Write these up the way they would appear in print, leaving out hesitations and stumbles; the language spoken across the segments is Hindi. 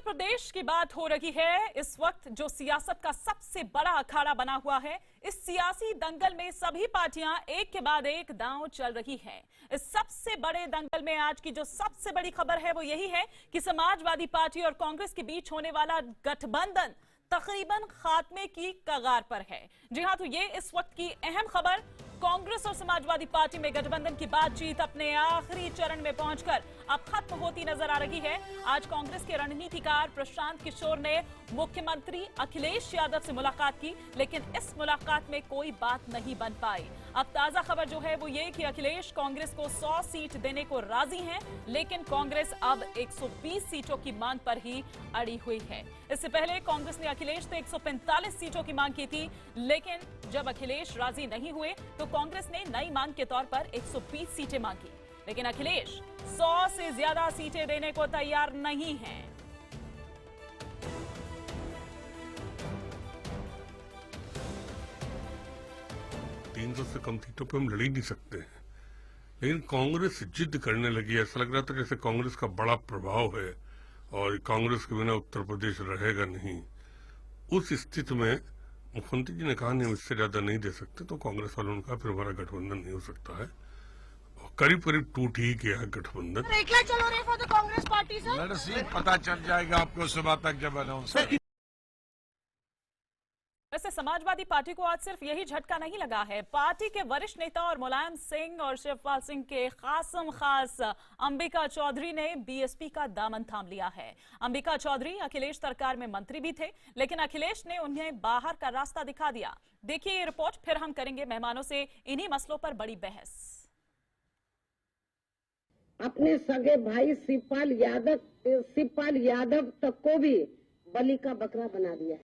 प्रदेश की बात हो रही है। इस वक्त जो सियासत का सबसे बड़ा अखाड़ा बना हुआ है, इस सियासी दंगल में सभी पार्टियां एक के बाद एक दांव चल रही हैं। इस सबसे बड़े दंगल में आज की जो सबसे बड़ी खबर है वो यही है कि समाजवादी पार्टी और कांग्रेस के बीच होने वाला गठबंधन तकरीबन खात्मे की कगार पर है। जी हां, तो ये इस वक्त की अहम खबर। कांग्रेस और समाजवादी पार्टी में गठबंधन की बातचीत अपने आखिरी चरण में पहुंचकर अब खत्म होती नजर आ रही है। आज कांग्रेस के रणनीतिकार प्रशांत किशोर ने मुख्यमंत्री अखिलेश यादव से मुलाकात की, लेकिन इस मुलाकात में कोई बात नहीं बन पाई। अब ताजा खबर जो है वो ये कि अखिलेश कांग्रेस को 100 सीट देने को राजी हैं, लेकिन कांग्रेस अब 120 सीटों की मांग पर ही अड़ी हुई है। इससे पहले कांग्रेस ने अखिलेश से 145 सीटों की मांग की थी, लेकिन जब अखिलेश राजी नहीं हुए तो कांग्रेस ने नई मांग के तौर पर 120 सीटें मांगी, लेकिन अखिलेश 100 से ज्यादा सीटें देने को तैयार नहीं हैं। से कम सीटों पे हम लड़ ही नहीं सकते हैं, लेकिन कांग्रेस जिद करने लगी है। ऐसा लग रहा था जैसे कांग्रेस का बड़ा प्रभाव है और कांग्रेस के बिना उत्तर प्रदेश रहेगा नहीं। उस स्थिति में मुख्यमंत्री जी ने कहा नहीं, इससे ज्यादा नहीं दे सकते, तो कांग्रेस वालों ने कहा फिर हमारा गठबंधन नहीं हो सकता है। और करीब करीब टूट ही गया है गठबंधन। कांग्रेस पार्टी से पता चल जाएगा आपको सुबह तक जब अनाउंस। वैसे समाजवादी पार्टी को आज सिर्फ यही झटका नहीं लगा है। पार्टी के वरिष्ठ नेता और मुलायम सिंह और शिवपाल सिंह के खासम खास अंबिका चौधरी ने बीएसपी का दामन थाम लिया है। अंबिका चौधरी अखिलेश सरकार में मंत्री भी थे, लेकिन अखिलेश ने उन्हें बाहर का रास्ता दिखा दिया। देखिए ये रिपोर्ट, फिर हम करेंगे मेहमानों से इन्हीं मसलों पर बड़ी बहस। अपने सगे भाई शिवपाल यादव तक को भी बलि का बकरा बना दिया।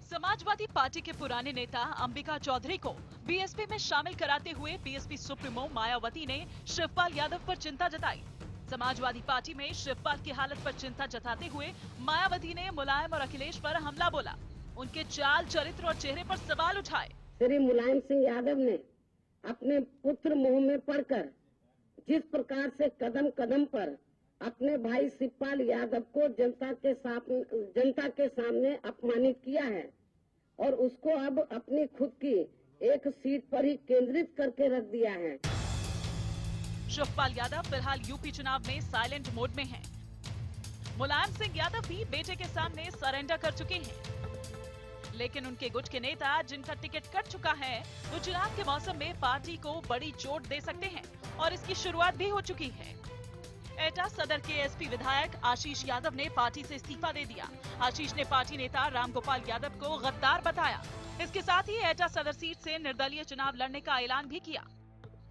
समाजवादी पार्टी के पुराने नेता अंबिका चौधरी को बीएसपी में शामिल कराते हुए बीएसपी सुप्रीमो मायावती ने शिवपाल यादव पर चिंता जताई। समाजवादी पार्टी में शिवपाल की हालत पर चिंता जताते हुए मायावती ने मुलायम और अखिलेश पर हमला बोला। उनके चाल, चरित्र और चेहरे पर सवाल उठाए। श्री मुलायम सिंह यादव ने अपने पुत्र मोह में पड़कर जिस प्रकार से कदम कदम पर अपने भाई शिवपाल यादव को जनता के सामने अपमानित किया है और उसको अब अपनी खुद की एक सीट पर ही केंद्रित करके रख दिया है। शिवपाल यादव फिलहाल यूपी चुनाव में साइलेंट मोड में हैं। मुलायम सिंह यादव भी बेटे के सामने सरेंडर कर चुके हैं, लेकिन उनके गुट के नेता जिनका टिकट कट चुका है वो चुनाव के मौसम में पार्टी को बड़ी चोट दे सकते हैं और इसकी शुरुआत भी हो चुकी है। एटा सदर के एसपी विधायक आशीष यादव ने पार्टी से इस्तीफा दे दिया। आशीष ने पार्टी नेता रामगोपाल यादव को गद्दार बताया। इसके साथ ही एटा सदर सीट से निर्दलीय चुनाव लड़ने का ऐलान भी किया।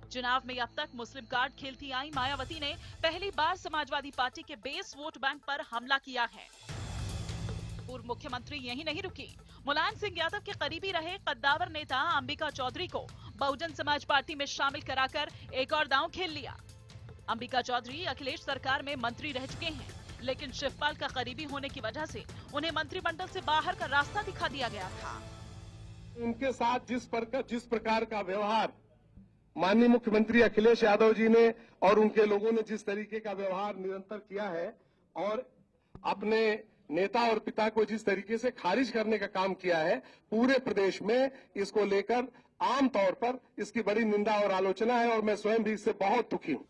चुनाव में अब तक मुस्लिम कार्ड खेलती आई मायावती ने पहली बार समाजवादी पार्टी के बेस वोट बैंक पर हमला किया है। पूर्व मुख्यमंत्री यही नहीं रुकी, मुलायम सिंह यादव के करीबी रहे कद्दावर नेता अंबिका चौधरी को बहुजन समाज पार्टी में शामिल कराकर एक और दांव खेल लिया। अंबिका चौधरी अखिलेश सरकार में मंत्री रह चुके हैं, लेकिन शिवपाल का करीबी होने की वजह से उन्हें मंत्रिमंडल से बाहर का रास्ता दिखा दिया गया था। उनके साथ जिस प्रकार का व्यवहार माननीय मुख्यमंत्री अखिलेश यादव जी ने और उनके लोगों ने जिस तरीके का व्यवहार निरंतर किया है और अपने नेता और पिता को जिस तरीके से खारिज करने का काम किया है, पूरे प्रदेश में इसको लेकर आम तौर पर इसकी बड़ी निंदा और आलोचना है और मैं स्वयं भी इससे बहुत दुखी हूँ।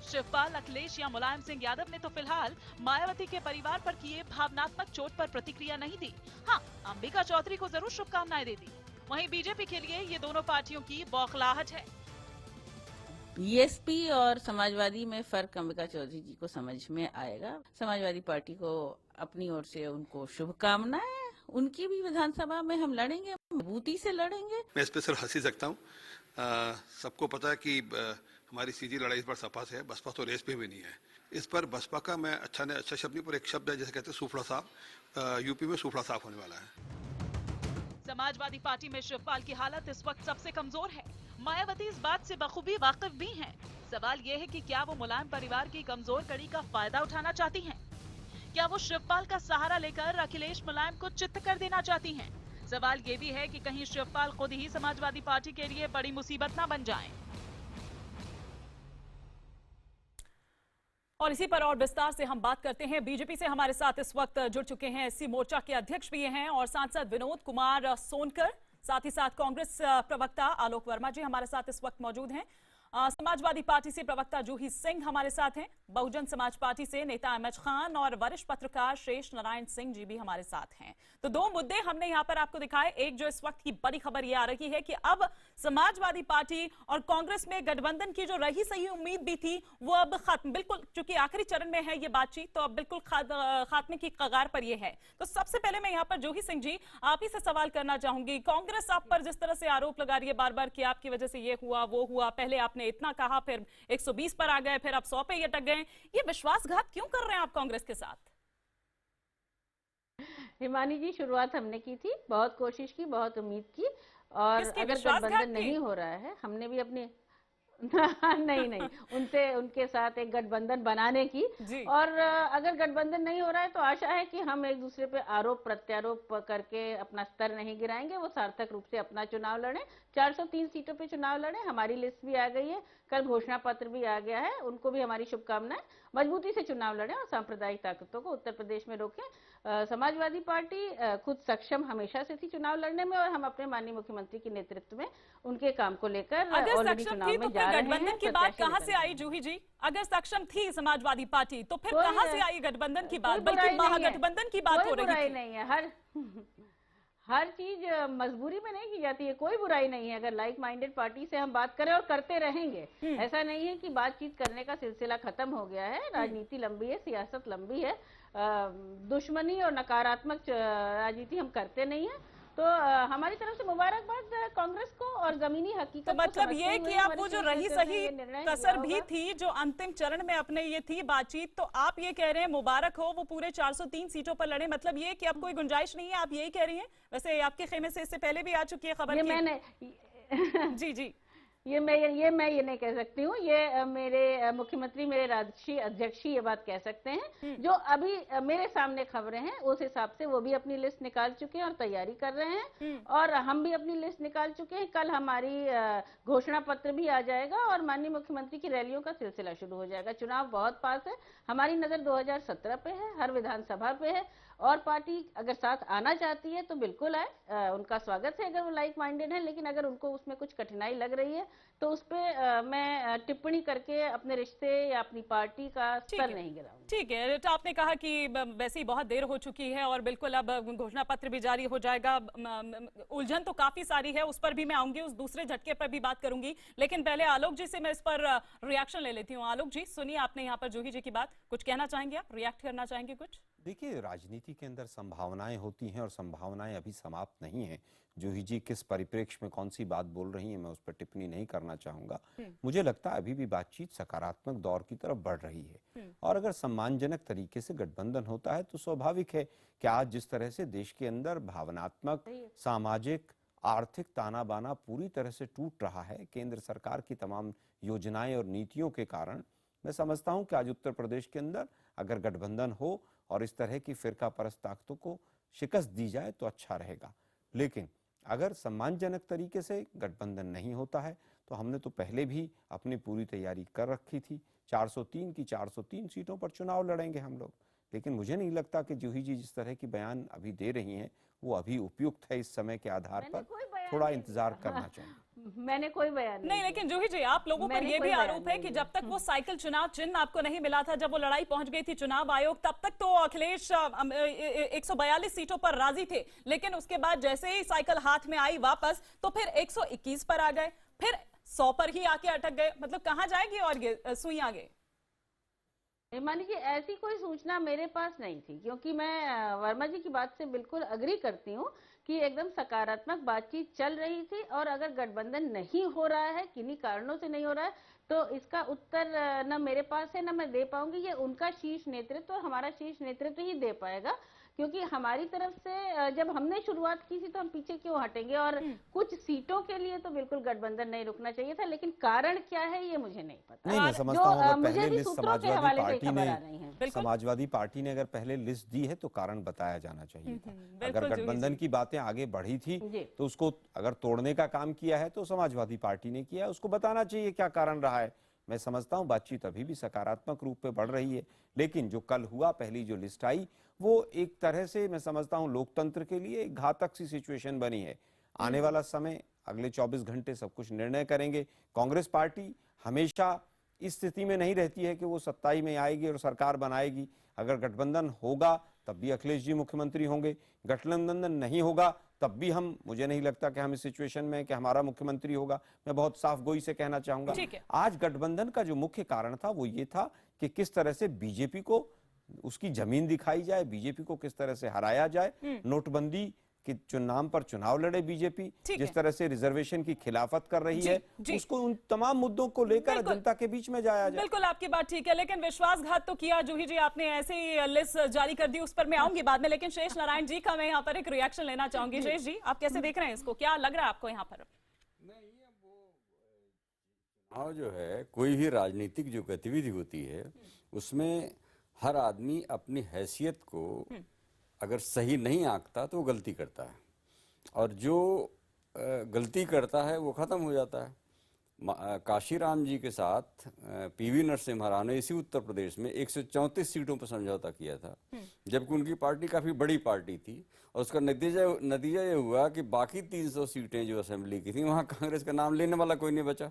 शिवपाल, अखिलेश या मुलायम सिंह यादव ने तो फिलहाल मायावती के परिवार पर किए भावनात्मक चोट पर प्रतिक्रिया नहीं दी। हाँ, अंबिका चौधरी को जरूर शुभकामनाएं दे दी। वहीं बीजेपी के लिए ये दोनों पार्टियों की बौखलाहट है। बीएसपी और समाजवादी में फर्क अंबिका चौधरी जी को समझ में आएगा। समाजवादी पार्टी को अपनी ओर से उनको शुभकामनाएं। उनकी भी विधानसभा में हम लड़ेंगे, मजबूती से लड़ेंगे। मैं इस पर सिर्फ हंसी सकता हूँ। सबको पता है कि हमारी सीधी लड़ाई इस बार सपा से है, बसपा तो रेस पे भी नहीं है। इस पर बसपा का मैं अच्छा शब्द नहीं, पर एक शब्द है जैसे कहते हैं सूफड़ा साफ। यूपी में सूफड़ा साफ होने वाला है। समाजवादी पार्टी में शिवपाल की हालत इस वक्त सबसे कमजोर है। मायावती इस बात से बखूबी वाकिफ भी हैं। सवाल यह है कि क्या वो मुलायम परिवार की कमजोर कड़ी का फायदा उठाना चाहती हैं? क्या वो शिवपाल का सहारा लेकर अखिलेश मुलायम को चित्त कर देना चाहती हैं? सवाल ये भी है कि कहीं शिवपाल खुद ही समाजवादी पार्टी के लिए बड़ी मुसीबत न बन जाएं। और इसी पर और विस्तार से हम बात करते हैं। बीजेपी से हमारे साथ इस वक्त जुड़ चुके हैं एससी मोर्चा के अध्यक्ष भी हैं और सांसद विनोद कुमार सोनकर, साथ ही साथ कांग्रेस प्रवक्ता आलोक वर्मा जी हमारे साथ इस वक्त मौजूद हैं। समाजवादी पार्टी से प्रवक्ता जूही सिंह हमारे साथ हैं, बहुजन समाज पार्टी से नेता अहमद खान और वरिष्ठ पत्रकार शेष नारायण सिंह जी भी हमारे साथ हैं। तो दो मुद्दे हमने यहाँ पर आपको दिखाए। एक जो इस वक्त की बड़ी खबर ये आ रही है कि अब समाजवादी पार्टी और कांग्रेस में गठबंधन की जो रही सही उम्मीद भी थी वो अब खत्म, बिल्कुल चूंकि आखिरी चरण में है ये बातचीत, तो अब बिल्कुल खात्मे की कगार पर ये है। तो सबसे पहले मैं यहाँ पर जूही सिंह जी आप ही से सवाल करना चाहूंगी। कांग्रेस आप पर जिस तरह से आरोप लगा रही है बार बार कि आपकी वजह से ये हुआ वो हुआ, पहले आपने इतना कहा, फिर 120 पर आ गए, फिर आप 100 पे ही अटक गए, ये विश्वासघात क्यों कर रहे हैं आप कांग्रेस के साथ? हिमानी जी, शुरुआत हमने की थी, बहुत कोशिश की, बहुत उम्मीद की, और अगर गठबंधन नहीं हो रहा है हमने भी अपने नहीं उनके साथ एक गठबंधन बनाने की, और अगर गठबंधन नहीं हो रहा है तो आशा है कि हम एक दूसरे पे आरोप प्रत्यारोप करके अपना स्तर नहीं गिराएंगे, वो सार्थक रूप से अपना चुनाव लड़ें, 403 सीटों पे चुनाव लड़ें। हमारी लिस्ट भी आ गई है, कल घोषणा पत्र भी आ गया है, उनको भी हमारी शुभकामनाएं। मजबूती से चुनाव लड़ें और सांप्रदायिक ताकतों को उत्तर प्रदेश में रोकें। समाजवादी पार्टी खुद सक्षम हमेशा से थी चुनाव लड़ने में, और हम अपने माननीय मुख्यमंत्री के नेतृत्व में उनके काम को लेकर ऑलरेडी चुनाव में जा रहे हैं। गठबंधन की बात कहां से आई जूही जी? अगर सक्षम थी समाजवादी पार्टी तो फिर कहां से आई गठबंधन की बात? बल्कि महागठबंधन की बात हो रही थी। नहीं है, हर चीज मजबूरी में नहीं की जाती है, कोई बुराई नहीं है अगर लाइक माइंडेड पार्टी से हम बात करें, और करते रहेंगे। ऐसा नहीं है कि बातचीत करने का सिलसिला खत्म हो गया है, राजनीति लंबी है, सियासत लंबी है, दुश्मनी और नकारात्मक राजनीति हम करते नहीं है। तो हमारी तरफ से मुबारकबाद कांग्रेस को, और जमीनी हकीकत तो मतलब ये कि आप वो जो रही सही कसर भी थी जो अंतिम चरण में अपने ये थी बातचीत, तो आप ये कह रहे हैं मुबारक हो वो पूरे 403 सीटों पर लड़े, मतलब ये कि अब कोई गुंजाइश नहीं है, आप यही कह रही हैं? वैसे आपके खेमे से इससे पहले भी आ चुकी है खबर। जी ये मैं ये नहीं कह सकती हूँ, ये मेरे मुख्यमंत्री, मेरे राष्ट्रीय अध्यक्ष ही ये बात कह सकते हैं। जो अभी मेरे सामने खबरें हैं उस हिसाब से वो भी अपनी लिस्ट निकाल चुके हैं और तैयारी कर रहे हैं, और हम भी अपनी लिस्ट निकाल चुके हैं। कल हमारी घोषणा पत्र भी आ जाएगा और माननीय मुख्यमंत्री की रैलियों का सिलसिला शुरू हो जाएगा। चुनाव बहुत पास है, हमारी नजर 2017 पे है, हर विधानसभा पे है, और पार्टी अगर साथ आना चाहती है तो बिल्कुल आए, उनका स्वागत है अगर वो लाइक माइंडेड है। लेकिन अगर उनको उसमें कुछ कठिनाई लग रही है तो उस पे मैं टिप्पणी करके अपने रिश्ते या अपनी पार्टी का स्तर नहीं गिराऊंगी। ठीक है, तो आपने कहा कि वैसे ही बहुत देर हो चुकी है और बिल्कुल अब घोषणा पत्र भी जारी हो जाएगा। उलझन तो काफी सारी है, उस पर भी मैं आऊंगी, उस दूसरे झटके पर भी बात करूंगी, लेकिन पहले आलोक जी से मैं इस पर रिएक्शन ले लेती हूँ। आलोक जी, सुनिए आपने यहाँ पर जूही जी की बात, कुछ कहना चाहेंगे आप, रिएक्ट करना चाहेंगे कुछ? देखिए, राजनीति के अंदर संभावनाएं होती हैं और संभावनाएं अभी समाप्त नहीं हैं। जूही जी किस परिप्रेक्ष्य में कौन सी बात बोल रही हैं मैं उस पर टिप्पणी नहीं करना चाहूंगा। मुझे लगता है अभी भी बातचीत सकारात्मक दौर की तरफ बढ़ रही है, और अगर सम्मानजनक तरीके से गठबंधन होता है तो स्वाभाविक है कि आज जिस तरह से देश के अंदर भावनात्मक, सामाजिक, आर्थिक ताना बाना पूरी तरह से टूट रहा है केंद्र सरकार की तमाम योजनाएं और नीतियों के कारण, मैं समझता हूं कि आज उत्तर प्रदेश के अंदर अगर गठबंधन हो और इस तरह की फिरका परस्त ताकतों को शिकस्त दी जाए तो अच्छा रहेगा। लेकिन अगर सम्मानजनक तरीके से गठबंधन नहीं होता है तो हमने तो पहले भी अपनी पूरी तैयारी कर रखी थी, 403 की 403 सीटों पर चुनाव लड़ेंगे हम लोग। लेकिन मुझे नहीं लगता कि जूही जी जिस तरह की बयान अभी दे रही हैं वो अभी उपयुक्त है। इस समय के आधार पर थोड़ा इंतजार करना चाहिए। मैंने कोई बयान नहीं, लेकिन जूही जी आप लोगों पर यह भी आरोप है कि जब तक वो साइकिल चुनाव चिन्ह आपको नहीं मिला था, जब वो लड़ाई पहुंच गई थी चुनाव आयोग, तब तक तो अखिलेश 142 सीटों पर राजी थे, लेकिन उसके बाद जैसे ही साइकिल हाथ में आई वापस तो फिर 121 पर आ गए, फिर 100 पर ही आके अटक गए। मतलब कहां जाएगी और ये सुई आगे? मान लीजिए ऐसी कोई सूचना मेरे पास नहीं थी, क्योंकि मैं वर्मा जी की बात से बिल्कुल अग्री करती हूँ कि एकदम सकारात्मक बातचीत चल रही थी, और अगर गठबंधन नहीं हो रहा है, किन्हीं कारणों से नहीं हो रहा है, तो इसका उत्तर न मेरे पास है न मैं दे पाऊंगी। ये उनका शीर्ष नेतृत्व, हमारा शीर्ष नेतृत्व ही दे पाएगा, क्योंकि हमारी तरफ से जब हमने शुरुआत की थी तो हम पीछे क्यों हटेंगे। और कुछ सीटों के लिए तो बिल्कुल गठबंधन नहीं रुकना चाहिए था, लेकिन कारण क्या है ये मुझे नहीं पता। नहीं, मैं समझता हूं पहले लिस्ट समाजवादी पार्टी ने अगर पहले लिस्ट दी है तो कारण बताया जाना चाहिए था। अगर गठबंधन की बातें आगे बढ़ी थी तो उसको अगर तोड़ने का काम किया है तो समाजवादी पार्टी ने किया है, उसको बताना चाहिए क्या कारण रहा है। मैं समझता हूं बातचीत अभी भी सकारात्मक रूप में बढ़ रही है, लेकिन जो कल हुआ, पहली जो लिस्ट आई, वो एक तरह से मैं समझता हूं लोकतंत्र के लिए एक घातक सी सिचुएशन बनी है। आने वाला समय, अगले 24 घंटे सब कुछ निर्णय करेंगे। कांग्रेस पार्टी हमेशा इस स्थिति में नहीं रहती है कि वो सत्ताई में आएगी और सरकार बनाएगी। अगर गठबंधन होगा तब भी अखिलेश जी मुख्यमंत्री होंगे, गठबंधन नहीं होगा तब भी मुझे नहीं लगता कि हम इस सिचुएशन में कि हमारा मुख्यमंत्री होगा। मैं बहुत साफ गोई से कहना चाहूंगा, आज गठबंधन का जो मुख्य कारण था वो ये था कि किस तरह से बीजेपी को उसकी जमीन दिखाई जाए, बीजेपी को किस तरह से हराया जाए, नोटबंदी कि जो नाम पर चुनाव लड़े बीजेपी, जिस तरह से रिजर्वेशन की खिलाफत कर रही है, उसको उन तमाम मुद्दों को लेकर जनता के बीच में जाया जाए। बिल्कुल आपकी बात ठीक है, लेकिन विश्वासघात तो किया जूही जी आपने, ऐसे ही लिस्ट जारी कर दी, उस पर मैं आऊंगी बाद में, लेकिन शेष नारायण जी का मैं यहाँ पर एक रिएक्शन लेना चाहूंगी। शेष जी, आप कैसे देख रहे हैं इसको, क्या लग रहा है आपको यहाँ पर? चुनाव जो है, कोई भी राजनीतिक जो गतिविधि होती है, उसमें हर आदमी अपनी हैसियत को अगर सही नहीं आंकता तो वो गलती करता है, और जो गलती करता है वो ख़त्म हो जाता है। काशीराम जी के साथ पीवी नरसिम्हा राव ने इसी उत्तर प्रदेश में 134 सीटों पर समझौता किया था, जबकि उनकी पार्टी काफ़ी बड़ी पार्टी थी, और उसका नतीजा ये हुआ कि बाकी 300 सीटें जो असेंबली की थी, वहाँ कांग्रेस का नाम लेने वाला कोई नहीं बचा।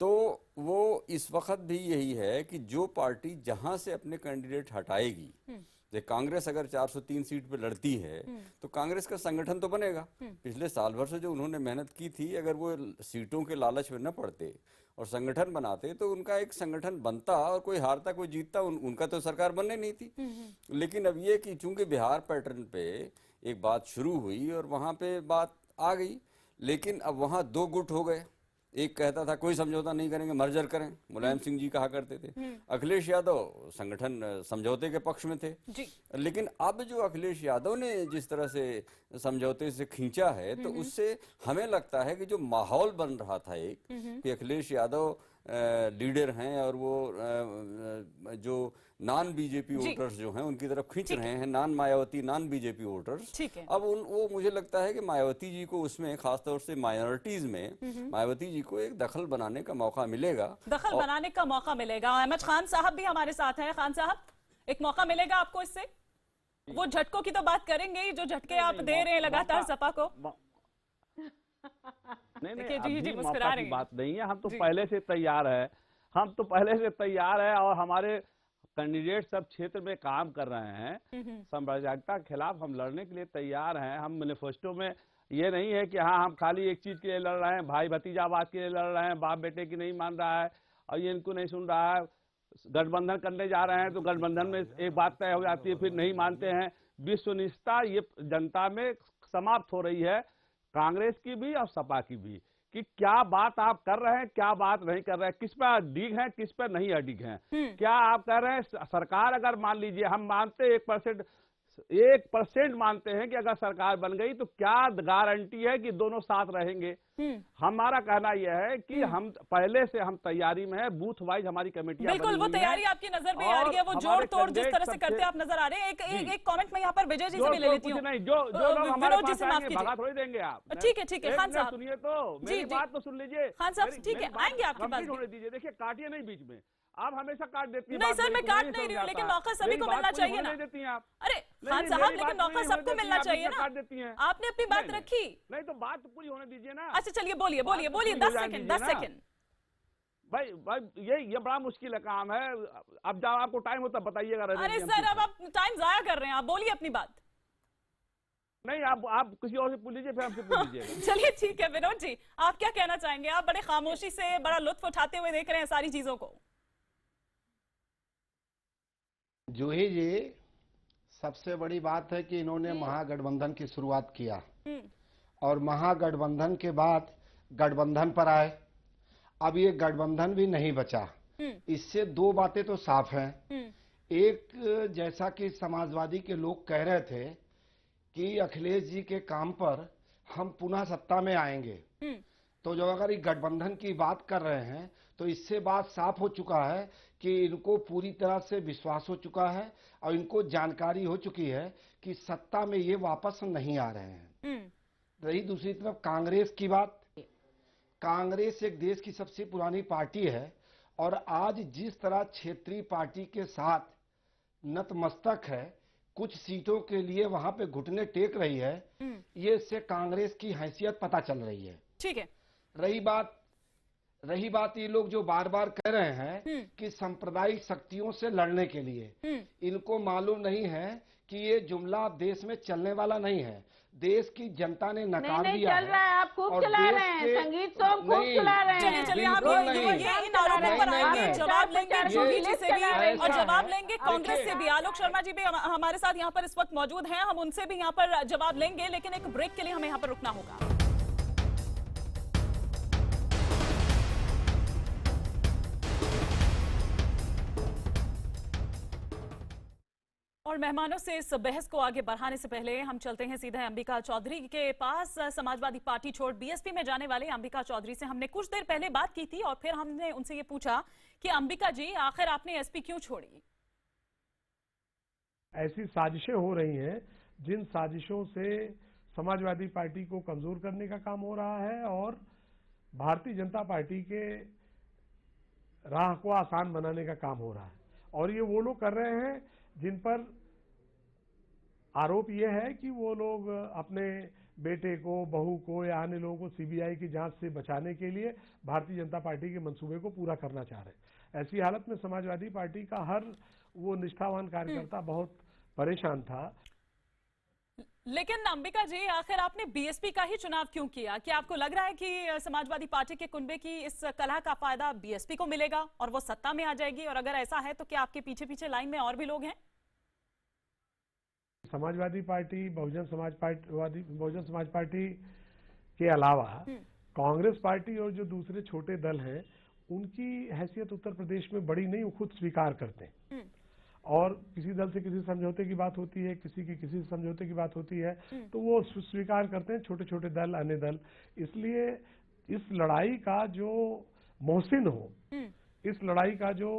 तो वो इस वक्त भी यही है कि जो पार्टी जहाँ से अपने कैंडिडेट हटाएगी, जैसे कांग्रेस अगर 403 सीट पे लड़ती है तो कांग्रेस का संगठन तो बनेगा। पिछले साल भर से जो उन्होंने मेहनत की थी, अगर वो सीटों के लालच में न पड़ते और संगठन बनाते तो उनका एक संगठन बनता, और कोई हारता कोई जीतता, उनका तो सरकार बनने नहीं थी। लेकिन अब ये कि चूंकि बिहार पैटर्न पे एक बात शुरू हुई और वहाँ पे बात आ गई, लेकिन अब वहाँ दो गुट हो गए। एक कहता था कोई समझौता नहीं करेंगे, मर्जर करें, मुलायम सिंह जी कहा करते थे। अखिलेश यादव संगठन समझौते के पक्ष में थे जी। लेकिन अब जो अखिलेश यादव ने जिस तरह से समझौते से खींचा है, तो उससे हमें लगता है कि जो माहौल बन रहा था एक कि अखिलेश यादव लीडर हैं और वो जो नॉन बीजेपी वोटर्स जो हैं उनकी तरफ खींच रहे हैं, non Mayawati non BJP voters. अब वो मुझे लगता है कि मायावती जी को उसमें, खासतौर से माइनॉरिटीज में मायावती जी को एक दखल बनाने का मौका मिलेगा, बनाने का मौका मिलेगा। अहमद खान साहब भी हमारे साथ हैं। खान साहब, एक मौका मिलेगा आपको इससे? वो झटकों की तो बात करेंगे ही, जो झटके आप दे रहे हैं लगातार सपा को। नहीं, अभी मौका की बात नहीं है, हम तो पहले से तैयार है, और हमारे कैंडिडेट सब क्षेत्र में काम कर रहे हैं। साम्राज्यवादिता के खिलाफ हम लड़ने के लिए तैयार हैं। हम मैनिफेस्टो में ये नहीं है कि हाँ हम खाली एक चीज के लिए लड़ रहे हैं, भाई भतीजावाद के लिए लड़ रहे हैं, बाप बेटे की नहीं मान रहा है और ये इनको नहीं सुन रहा है। गठबंधन करने जा रहे हैं तो गठबंधन में एक बात तय हो जाती है, फिर नहीं मानते हैं। विश्वनिष्ठता ये जनता में समाप्त हो रही है, कांग्रेस की भी और सपा की भी, कि क्या बात आप कर रहे हैं, क्या बात नहीं कर रहे हैं, किस पे अडिग हैं, किस पे नहीं अडिग हैं। क्या आप कह रहे हैं सरकार, अगर मान लीजिए हम मानते 1% मानते हैं कि अगर सरकार बन गई तो क्या गारंटी है कि दोनों साथ रहेंगे। हमारा कहना यह है कि हम पहले से हम तैयारी में है, बूथ वाइज हमारी कमेटियां बिल्कुल वो तैयारी आपकी नजर में आ रही है, वो जोड़ तोड़ जिस तरह से करते आप नजर आ रहे हैं। एक कमेंट में यहाँ पर विजय जी से भी ले लेती हूँ। नहीं, जो लोग हमारे पास आएंगे भगा थोड़ी देंगे आप। ठीक है खान साहब सुनिए, तो मेरी बात तो सुन लीजिए। खान साहब ठीक है, आएंगे आपकी बात होने दीजिए। देखिए काटिए नहीं बीच में, आप हमेशा काट देती हैं। नहीं सर, मैं काट नहीं रही हूँ, लेकिन मौका सभी को मिलना चाहिए ना। देती हैं आप। अरे खान साहब, लेकिन मौका सबको मिलना चाहिए ना। काट देती हैं। आपने अपनी बात रखी। नहीं तो बात पूरी होने दीजिए ना। अच्छा चलिए, बोलिए 10 सेकंड। भाई ये बड़ा मुश्किल है काम है। अब जब आपको टाइम होता बताइएगा। अरे सर, अब आप टाइम जाया कर रहे हैं, आप बोलिए अपनी बात। नहीं, आप किसी और से पूछ लीजिए, फिर हमसे पूछ लीजिए। चलिए ठीक है, विनोद जी आप क्या कहना चाहेंगे? आप बड़े खामोशी से बड़ा लुत्फ उठाते हुए देख रहे हैं सारी चीजों को। जूही जी, सबसे बड़ी बात है कि इन्होंने महागठबंधन की शुरुआत किया और महागठबंधन के बाद गठबंधन पर आए। अब ये गठबंधन भी नहीं बचा। इससे दो बातें तो साफ हैं। एक, जैसा कि समाजवादी के लोग कह रहे थे कि अखिलेश जी के काम पर हम पुनः सत्ता में आएंगे, तो जो अगर ये गठबंधन की बात कर रहे हैं तो इससे बात साफ हो चुका है कि इनको पूरी तरह से विश्वास हो चुका है और इनको जानकारी हो चुकी है कि सत्ता में ये वापस नहीं आ रहे हैं। रही दूसरी तरफ कांग्रेस की बात, कांग्रेस एक देश की सबसे पुरानी पार्टी है और आज जिस तरह क्षेत्रीय पार्टी के साथ नतमस्तक है, कुछ सीटों के लिए वहां पे घुटने टेक रही है, ये इससे कांग्रेस की हैसियत पता चल रही है। ठीक है। रही बात ये लोग जो बार बार कह रहे हैं कि सांप्रदायिक शक्तियों से लड़ने के लिए, इनको मालूम नहीं है कि ये जुमला देश में चलने वाला नहीं है। देश की जनता ने नकार दिया चल रहा है, आप खूब चला रहे हैं, संगीत सॉन्ग खूब चला रहे हैं। चलिए आप ये इन आरोपों पर आएंगे, जवाब लेंगे जूही जी से भी और जवाब लेंगे कांग्रेस से भी। आलोक शर्मा जी भी हमारे साथ यहाँ पर इस वक्त मौजूद हैं, हम उनसे भी यहाँ पर जवाब लेंगे, लेकिन एक ब्रेक के लिए हमें यहाँ पर रुकना होगा। और मेहमानों से इस बहस को आगे बढ़ाने से पहले हम चलते हैं सीधे अंबिका चौधरी के पास। समाजवादी पार्टी छोड़ बीएसपी में जाने वाले अंबिका चौधरी से हमने कुछ देर पहले बात की थी और फिर हमने उनसे ये पूछा कि अंबिका जी आखिर आपने एसपी क्यों छोड़ी? ऐसी साजिशें हो रही हैं जिन साजिशों से समाजवादी पार्टी को कमजोर करने का काम हो रहा है और भारतीय जनता पार्टी के राह को आसान बनाने का काम हो रहा है। और ये वो लोग कर रहे हैं जिन पर आरोप यह है कि वो लोग अपने बेटे को, बहू को या अन्य लोगों को सीबीआई की जांच से बचाने के लिए भारतीय जनता पार्टी के मंसूबे को पूरा करना चाह रहे हैं। ऐसी हालत में समाजवादी पार्टी का हर वो निष्ठावान कार्यकर्ता बहुत परेशान था। लेकिन अंबिका जी आखिर आपने बीएसपी का ही चुनाव क्यों किया? क्या आपको लग रहा है कि समाजवादी पार्टी के कुनबे की इस कलह का फायदा बीएसपी को मिलेगा और वो सत्ता में आ जाएगी? और अगर ऐसा है तो क्या आपके पीछे पीछे लाइन में और भी लोग हैं? समाजवादी पार्टी, बहुजन समाज पार्टी के अलावा कांग्रेस पार्टी और जो दूसरे छोटे दल हैं उनकी हैसियत उत्तर प्रदेश में बड़ी नहीं, वो खुद स्वीकार करते हैं। और किसी दल से किसी समझौते की बात होती है, किसी से समझौते की बात होती है तो वो स्वीकार करते हैं, छोटे छोटे दल, अन्य दल। इसलिए इस लड़ाई का जो मोहसिन हो, इस लड़ाई का जो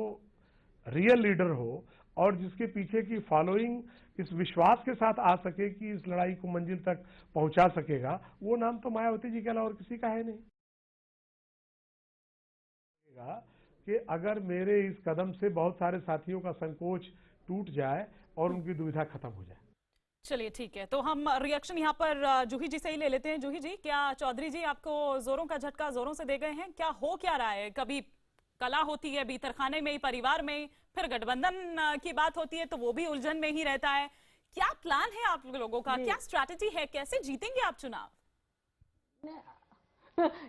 रियल लीडर हो और जिसके पीछे की फॉलोइंग इस विश्वास के साथ आ सके कि इस लड़ाई को मंजिल तक पहुंचा सकेगा, वो नाम तो मायावती जी के अलावा और किसी का है नहीं। कि अगर मेरे इस कदम से बहुत सारे साथियों का संकोच टूट जाए और उनकी दुविधा खत्म हो जाए। चलिए ठीक है, तो हम रिएक्शन यहाँ पर जूही जी से ही ले लेते हैं। जूही जी, क्या चौधरी जी आपको जोरों का झटका जोरों से दे गए हैं? क्या हो क्या रहा है? कभी कला होती है भीतरखाने में ही, परिवार में, फिर गठबंधन की बात होती है तो वो भी उलझन में ही रहता है। क्या प्लान है आप लोगों का? क्या स्ट्रैटेजी है? कैसे जीतेंगे आप चुनाव?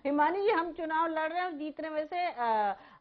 हिमानी जी, हम चुनाव लड़ रहे हैं, जीतने में से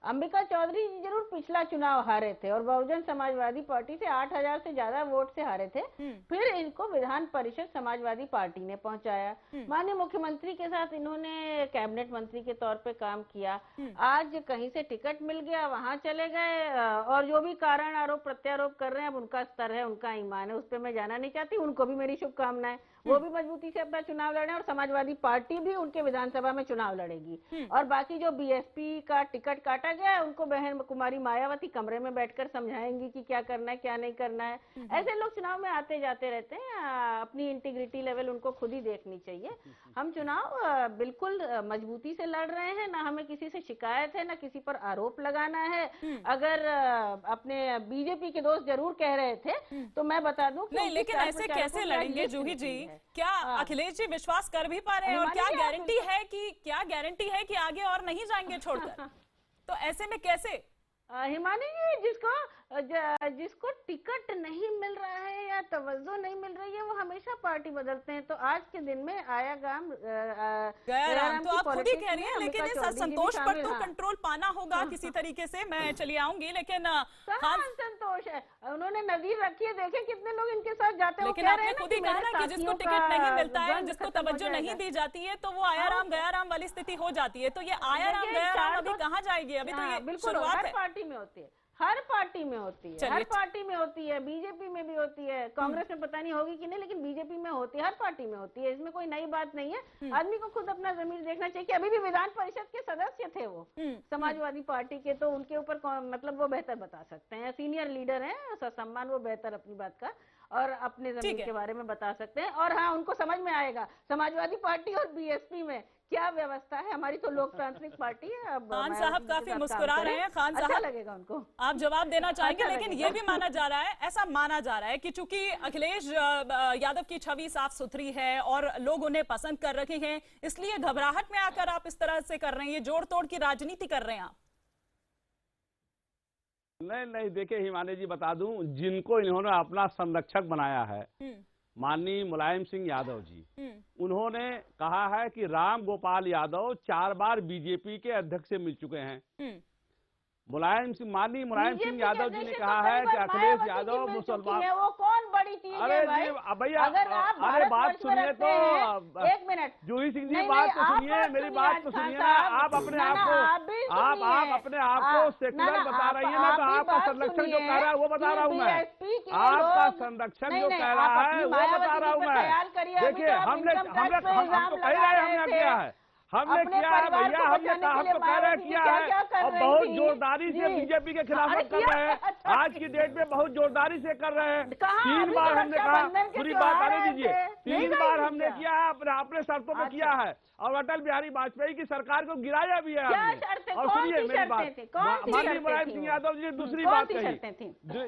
अंबिका चौधरी जी जरूर पिछला चुनाव हारे थे और बहुजन समाजवादी पार्टी से 8000 से ज्यादा वोट से हारे थे। फिर इनको विधान परिषद समाजवादी पार्टी ने पहुंचाया। माननीय मुख्यमंत्री के साथ इन्होंने कैबिनेट मंत्री के तौर पे काम किया। आज कहीं से टिकट मिल गया, वहां चले गए और जो भी कारण आरोप प्रत्यारोप कर रहे हैं, अब उनका स्तर है, उनका ईमान है, उस पर मैं जाना नहीं चाहती। उनको भी मेरी शुभकामनाएं, वो भी मजबूती से अपना चुनाव लड़ रहे हैं और समाजवादी पार्टी भी उनके विधानसभा में चुनाव लड़ेगी। और बाकी जो बीएसपी का टिकट काटा गया है, उनको बहन कुमारी मायावती कमरे में बैठकर समझाएंगी कि क्या करना है क्या नहीं करना है। ऐसे लोग चुनाव में आते जाते रहते हैं, अपनी इंटीग्रिटी लेवल उनको खुद ही देखनी चाहिए। हम चुनाव बिल्कुल मजबूती से लड़ रहे हैं, ना हमें किसी से शिकायत है, ना किसी पर आरोप लगाना है। अगर अपने बीजेपी के दोस्त जरूर कह रहे थे तो मैं बता दूं नहीं, लेकिन ऐसे कैसे लड़ेंगे जूही जी? क्या अखिलेश जी विश्वास कर भी पा रहे हैं? और क्या गारंटी है कि आगे और नहीं जाएंगे छोड़कर? तो ऐसे में कैसे? हिमानी जी, जिसको टिकट नहीं मिल रहा है या तवज्जो नहीं मिल रही है, वो हमेशा पार्टी बदलते हैं। तो आज के दिन में आया गाम गया राम, तो आप खुद ही कह रही हैं, लेकिन इस असंतोष पर तो कंट्रोल पाना होगा किसी तरीके से। मैं चली आऊंगी, लेकिन संतोष है, उन्होंने नजर रखी है, देखे कितने लोग इनके साथ जाते हैं। लेकिन आपने खुद ही कहा ना कि जिसको टिकट नहीं मिलता है, जिसको तवज्जो नहीं दी जाती है, तो वो आया राम गया राम वाली स्थिति हो जाती है। तो ये आया राम गया राम अभी कहाँ जाएगी? अभी तो ये शुरुआत है। पार्टी में होती है, हर पार्टी में होती है, हर पार्टी में होती है, बीजेपी में भी होती है, कांग्रेस में पता नहीं होगी कि नहीं, लेकिन बीजेपी में होती है, हर पार्टी में होती है। इसमें कोई नई बात नहीं है। आदमी को खुद अपना जमीर देखना चाहिए कि अभी भी विधान परिषद के सदस्य थे वो समाजवादी पार्टी के, तो उनके ऊपर मतलब वो बेहतर बता सकते हैं, सीनियर लीडर हैं, सम्मान, वो बेहतर अपनी बात का। और अपने जमीन के बारे में बता सकते हैं। और हाँ, उनको समझ में आएगा समाजवादी पार्टी और बीएसपी में क्या व्यवस्था है। हमारी तो लोकतांत्रिक पार्टी है। अब खान साहब काफी मुस्कुरा रहे हैं। खान साहब, अच्छा लगेगा उनको, आप जवाब देना चाहेंगे। लेकिन ये भी माना जा रहा है, ऐसा माना जा रहा है कि चूंकि अखिलेश यादव की छवि साफ सुथरी है और लोग उन्हें पसंद कर रहे हैं, इसलिए घबराहट में आकर आप इस तरह से कर रहे हैं, ये जोड़ तोड़ की राजनीति कर रहे हैं आप। नहीं, देखिए हिमानी जी, बता दूं, जिनको इन्होंने अपना संरक्षक बनाया है माननीय मुलायम सिंह यादव जी, उन्होंने कहा है कि राम गोपाल यादव 4 बार बीजेपी के अध्यक्ष से मिल चुके हैं। माननीय मुलायम सिंह यादव जी ने कहा है कि अखिलेश यादव मुसलमान, वो कौन बड़ी चीज है भाई? भैया, अरे बात सुनिए तो, 1 मिनट, जूही सिंह जी बात तो सुनिए, मेरी बात तो सुनिए ना। आप अपने आप को सेकुलर बता रही है ना, तो आपका संरक्षक जो कह रहा है वो बता रहा हूँ मैं। आपका संरक्षक जो कह रहा है वो बता रहा हूँ मैं। देखिए, हम तो कह रहे हैं हमने किया है, हमने किया है भैया, हम तो कह रहे किया है, और बहुत जोरदारी से बीजेपी के खिलाफ कर रहे हैं। आज की डेट में बहुत जोरदारी से कर रहे हैं। 3 बार हमने कहा, पूरी बात आने दीजिए, 3 बार हमने किया है, अपने शर्तों पे किया है, और अटल बिहारी वाजपेयी की सरकार को गिराया भी है हमने। और सुनिए मेरी बात, माननीय मुलायम सिंह यादव जी ने दूसरी बात कही।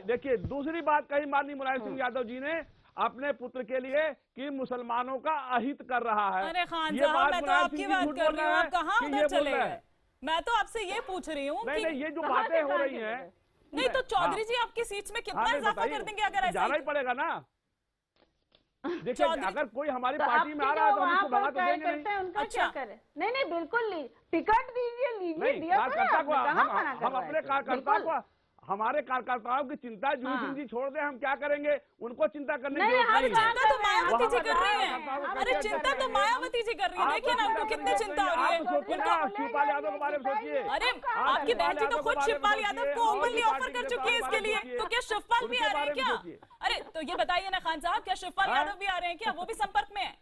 देखिए, दूसरी बात कही माननीय मुलायम सिंह यादव जी ने अपने पुत्र के लिए कि मुसलमानों का अहित कर रहा है। अरे खान साहब, मैं तो आपकी बात कर रही हूँ, आप कहाँ उधर चले गए? मैं तो आपसे ये पूछ रही हूँ कि नहीं, ये जो बातें हो रही हैं, नहीं तो चौधरी जी आपकी सीट्स में कितना इजाफा कर देंगे अगर ऐसा? जाना ही पड़ेगा ना। देखिए, अगर कोई हमारी पार्टी में आ रहा है तो हम उसको भगा तो देंगे नहीं। उनका क्या करे? नहीं, बिल्कुल नहीं, टिकट दीजिए, लीजिए, कार्यकर्ता को हम अपने कार्यकर्ता को, हमारे कार्यकर्ताओं की चिंता जूही सिंह जी छोड़ दें, हम क्या करेंगे? उनको चिंता करने की जरूरत नहीं है। चिंता तो मायावती जी कर रही है। अरे चिंता तो मायावती जी कर रही है। देखिए ना, उनको कितनी चिंता हो रही है। शिवपाल यादव के बारे में सोचिए। अरे आपकी बहन जी तो खुद शिवपाल यादव को ओपनली ऑफर कर चुकी है इसके लिए, तो क्या शिवपाल भी आ रहे हैं क्या? अरे तो ये बताइए ना खान साहब, क्या शिवपाल यादव भी आ रहे हैं क्या? वो भी संपर्क में है?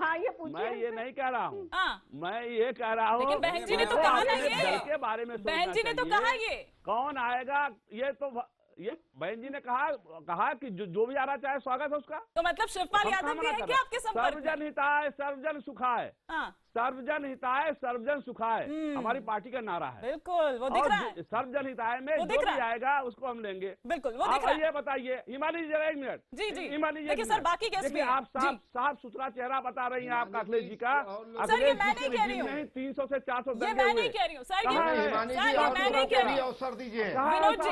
हाँ, ये पूछिए। मैं ये नहीं कह रहा हूँ, मैं ये कह रहा हूँ, लेकिन बहन जी ने तो कहा ना, ये के बारे में बहन जी ने तो कहा ये कौन आएगा, ये तो ये बहन जी ने कहा कि जो भी आ रहा चाहे स्वागत है उसका। तो मतलब शिवपाल यादव भी है क्या आपके संपर्क में? सर्वजन हिताय सर्वजन सुखाय, सर्वजन हिताय सर्वजन सुखाय हमारी पार्टी का नारा है। बिल्कुल, वो दिख रहा है। सर्वजन हिताय में जो भी आएगा उसको हम लेंगे। बिल्कुल, वो दिख रहा है। ये बताइए हिमानी जी, जरा 1 मिनट। जी जी, हिमानी जी, देखिए सर, बाकी गेस्ट भी आप साफ सुथरा चेहरा बता रही हैं आपका अखिलेश जी का। सर ये मैं नहीं कह रही हूँ, 300 से 400 ये मैं नहीं कह रही हूँ सर, ये मैं नहीं कह रही हूँ। अवसर दीजिए विनोद जी,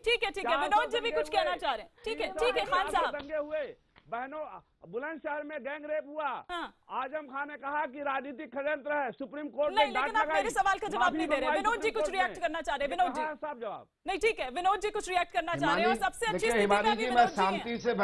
ठीक है, विनोद जी भी कुछ कहना चाह रहे हैं। ठीक है खान साहब। दंगे हुए बहनों, बुलंदशहर में गैंग रेप हुआ। आजम खान ने कहा कि राजनीतिक षड्यंत्र है, सुप्रीम कोर्ट ने लेकिन आप मेरे सवाल का जवाब नहीं दे रहे। विनोद जी कुछ रिएक्ट करना चाह रहे हैं। विनोद जी साहब जवाब नहीं, ठीक है, विनोद जी कुछ रिएक्ट करना चाह रहे हैं। और सबसे अच्छी स्थिति में अभी मैं शांति से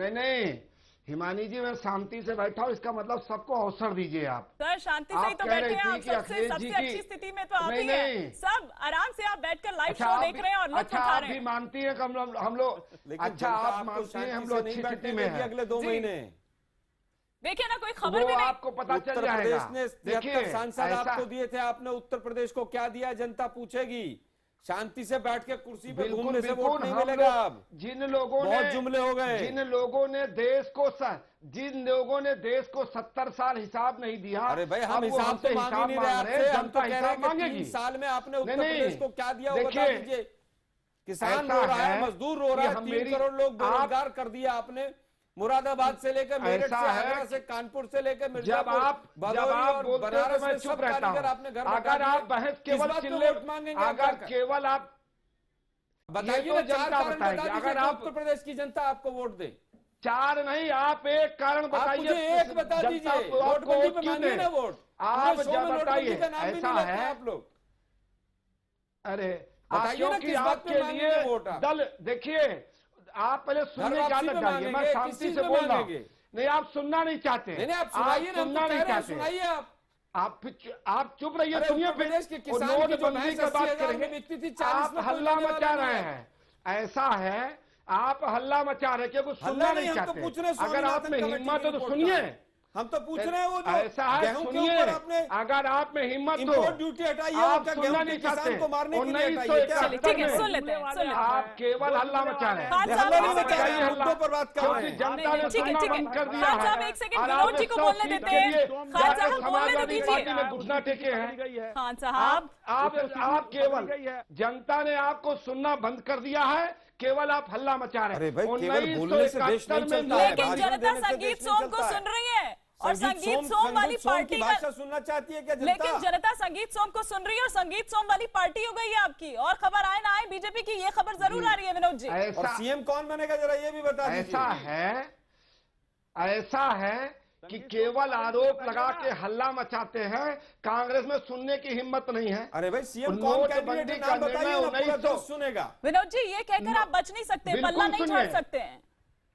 नहीं, हिमानी जी मैं शांति से बैठा हूँ, इसका मतलब सबको अवसर दीजिए आप। सर शांति से ही तो बैठे हैं आप, सबसे अच्छी स्थिति में तो आप ही हैं। सब आराम से आप बैठकर लाइव शो देख रहे हैं और लुत्फ उठा रहे हैं। आप भी मानती है हम लोग, अच्छा आप मानती है हम लोग अच्छी स्थिति में हैं अगले 2 महीने? देखिए ना, कोई खबर भी नहीं, आपको पता चल जाएगा। उत्तर प्रदेश ने 73 सांसद आपको दिए थे, आपने उत्तर प्रदेश को क्या दिया जनता पूछेगी। शांति से बैठ के कुर्सी पे घूमने से वोट नहीं मिलेगा। अब जिन लोगों ने बहुत जुमले हो गए, जिन लोगों ने देश को 70 साल हिसाब नहीं दिया। अरे भाई, हम हिसाब तो मांग ही नहीं रहे आपसे, हम तो कह रहे हैं कि 3 साल में आपने उत्तर प्रदेश को क्या दिया वो बता दीजिए। किसान रो रहा है, मजदूर रो रहा है, 3 करोड़ लोग बेरोजगार कर दिया आपने। मुरादाबाद से लेकर मेरठ से, आगरा से, कानपुर से लेकर मिर्जापुर, भदोही और बनारस में सब कारीगर आपने घर अगर आप बहस केवल वोट मांगेंगे, अगर केवल आप बताइए ना 4 कारण बता दीजिए, अगर आप उत्तर प्रदेश की जनता आपको वोट दे। 4 नहीं, आप एक कारण बताइए। एक बता दीजिए, नोटबंदी पे मांगिए ना वोट। आप बताइए, ऐसा है आप लोग। अरे क्योंकि आपके लिए दल, देखिए आप पहले सुनने की आदत डालिए, मैं शांति से बोल रहा हूँ। नहीं, आप सुनना नहीं चाहते, आप सुनना नहीं चाहते, सुनाइए आप चुप रहिए, सुनिए। फिर नोटबंदी की बात करेंगे, आप हल्ला मचा रहे हैं। ऐसा है, आप हल्ला मचा रहे क्योंकि सुनना नहीं चाहते। अगर आप में हिम्मत हो तो सुनिए, हम तो पूछ रहे हैं वो जो ऐसा है, गेहूं के सुनिए, ऊपर आपने अगर आप में हिम्मत हो, इंपोर्ट ड्यूटी हटाई है, आप क्या सुनना गेहूं के नहीं किसान चाहते, को मारने के लिए हटाई है क्या? 1971 में सुन लेते हैं। आप केवल हल्ला मचा रहे हैं। हल्ला नहीं मचा रहे हैं, मुद्दों पर बात कर रहे हैं। जनता ने सुनना बंद कर दिया खान साहब है। एक सेकंड और विनोद आप जी को 100 बोलने सीट देते के हैं। लिए खान जाकर साहब बोलने समाजवादी दीजिए। पार्टी में घुटना टेके हैं। खान साहब आप केवल जनता ने आपको सुनना बंद कर दिया है, केवल आप हल्ला मचा रहे हैं। अरे भाई, केवल बोलने से देश नहीं चलता है। लेकिन भाषण जनता देने से संगीत देश नहीं सोम को चलता है। सुन रही है और संगीत सोम वाली पार्टी की का, भाषा सुनना चाहती है क्या जनता? लेकिन जनता संगीत सोम को सुन रही है और संगीत सोम वाली पार्टी हो गई है आपकी। और खबर आए ना आए, बीजेपी की ये खबर जरूर आ रही है विनोद जी। और सीएम कौन बनेगा जरा ये भी बता दीजिए। ऐसा है कि केवल आरोप लगा के हल्ला मचाते हैं, कांग्रेस में सुनने की हिम्मत नहीं है। अरे भाई, सीएम कौन कैंडिडेट है, नाम बताइए ना, पूरा देश सुनेगा। विनोद जी ये कहकर आप बच नहीं सकते, पल्ला नहीं छोड़ सकते हैं।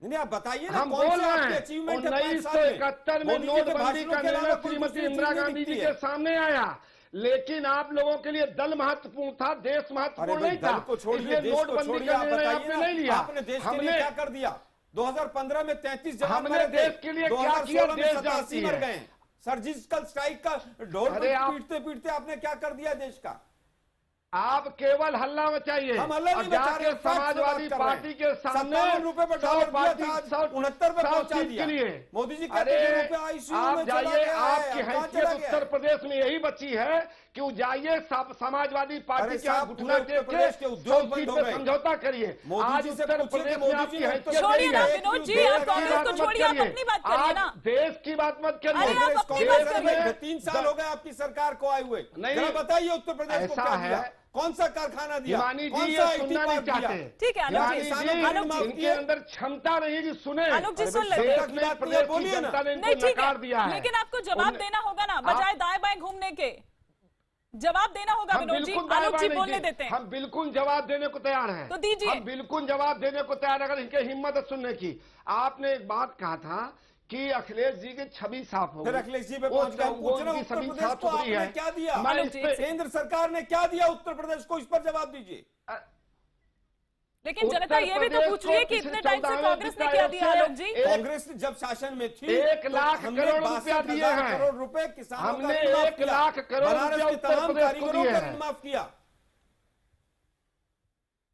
नहीं, आप बताइए ना, हम कौन बोल सी रहे आपकी हैं, अचीवमेंट है 1971 में नोटबंदी का निर्णय श्रीमती इंदिरा गांधी जी के सामने आया, लेकिन आप लोगों के लिए दल महत्वपूर्ण था, देश महत्वपूर्ण नहीं था, इसलिए नोटबंदी का निर्णय आपने नहीं लिया। आपने देश के लिए क्या कर दिया? 2015 में 33 जवान हमने मरे थे, देश के लिए क्या किया, देश जानती है। मर गए। सर्जिकल स्ट्राइक का ढोल पीटते पीटते आपने क्या कर दिया देश का? आप केवल हल्ला मचाइए और जाके समाजवादी पार्टी के सामने ₹57 पर डॉलर दिया था, 69 पे पहुंचा दिया। मोदी जी कहते हैं रुपए आईसीयू में चला जाइए, गया है, आपकी कहां हैसियत चला गया? उत्तर प्रदेश में यही बची है कि वो जाइए समाजवादी पार्टी के यहाँ घुटना टेक के उद्योग बंद हो गए, समझौता करिए। आज उत्तर प्रदेश में आपकी हैसियत छोड़िए ना विनोद जी, आप कांग्रेस को छोड़िए, आप अपनी बात करिए ना। देश की बात मत अरे आप अपनी बात करिए। करिए। 3 साल हो गए आपकी सरकार को आए हुए, जरा बताइए उत्तर प्रदेश को क्या दिया? कौन सा कारखाना दिया? हिमानी कौन जी सा ये सुनना नहीं चाहते। ठीक है आलोक जी, इनके अंदर क्षमता नहीं कि सुने। आलोक जी सुन लेते हैं, प्रदेश की जनता ने नहीं इनको ठीक नकार दिया है, है। लेकिन आपको जवाब देना होगा ना, बजाय दाएं बाएं घूमने के जवाब देना होगा विनोद जी। आलोक जी बोलने देते हैं। हम बिल्कुल जवाब देने को तैयार हैं, तो दीजिए। हम बिल्कुल जवाब देने को तैयार, अगर इनके हिम्मत है सुनने की। आपने एक बात कहा था कि अखिलेश जी की छवि साफ हो फिर गई। अखिलेश जी पे पहुंच गए। पूछ रहा हूं उत्तर प्रदेश को आपने क्या दिया? केंद्र सरकार ने क्या दिया उत्तर प्रदेश को, इस पर जवाब दीजिए। लेकिन जनता ये भी तो पूछ रही है कि इतने टाइम से कांग्रेस ने क्या दिया आलोक जी? कांग्रेस जब शासन में थी 1 लाख करोड़ रुपया दिए हैं, करोड़ रुपए किसानों हमने 1 लाख करोड़ रुपया उत्तर प्रदेश को दिए हैं, माफ किया।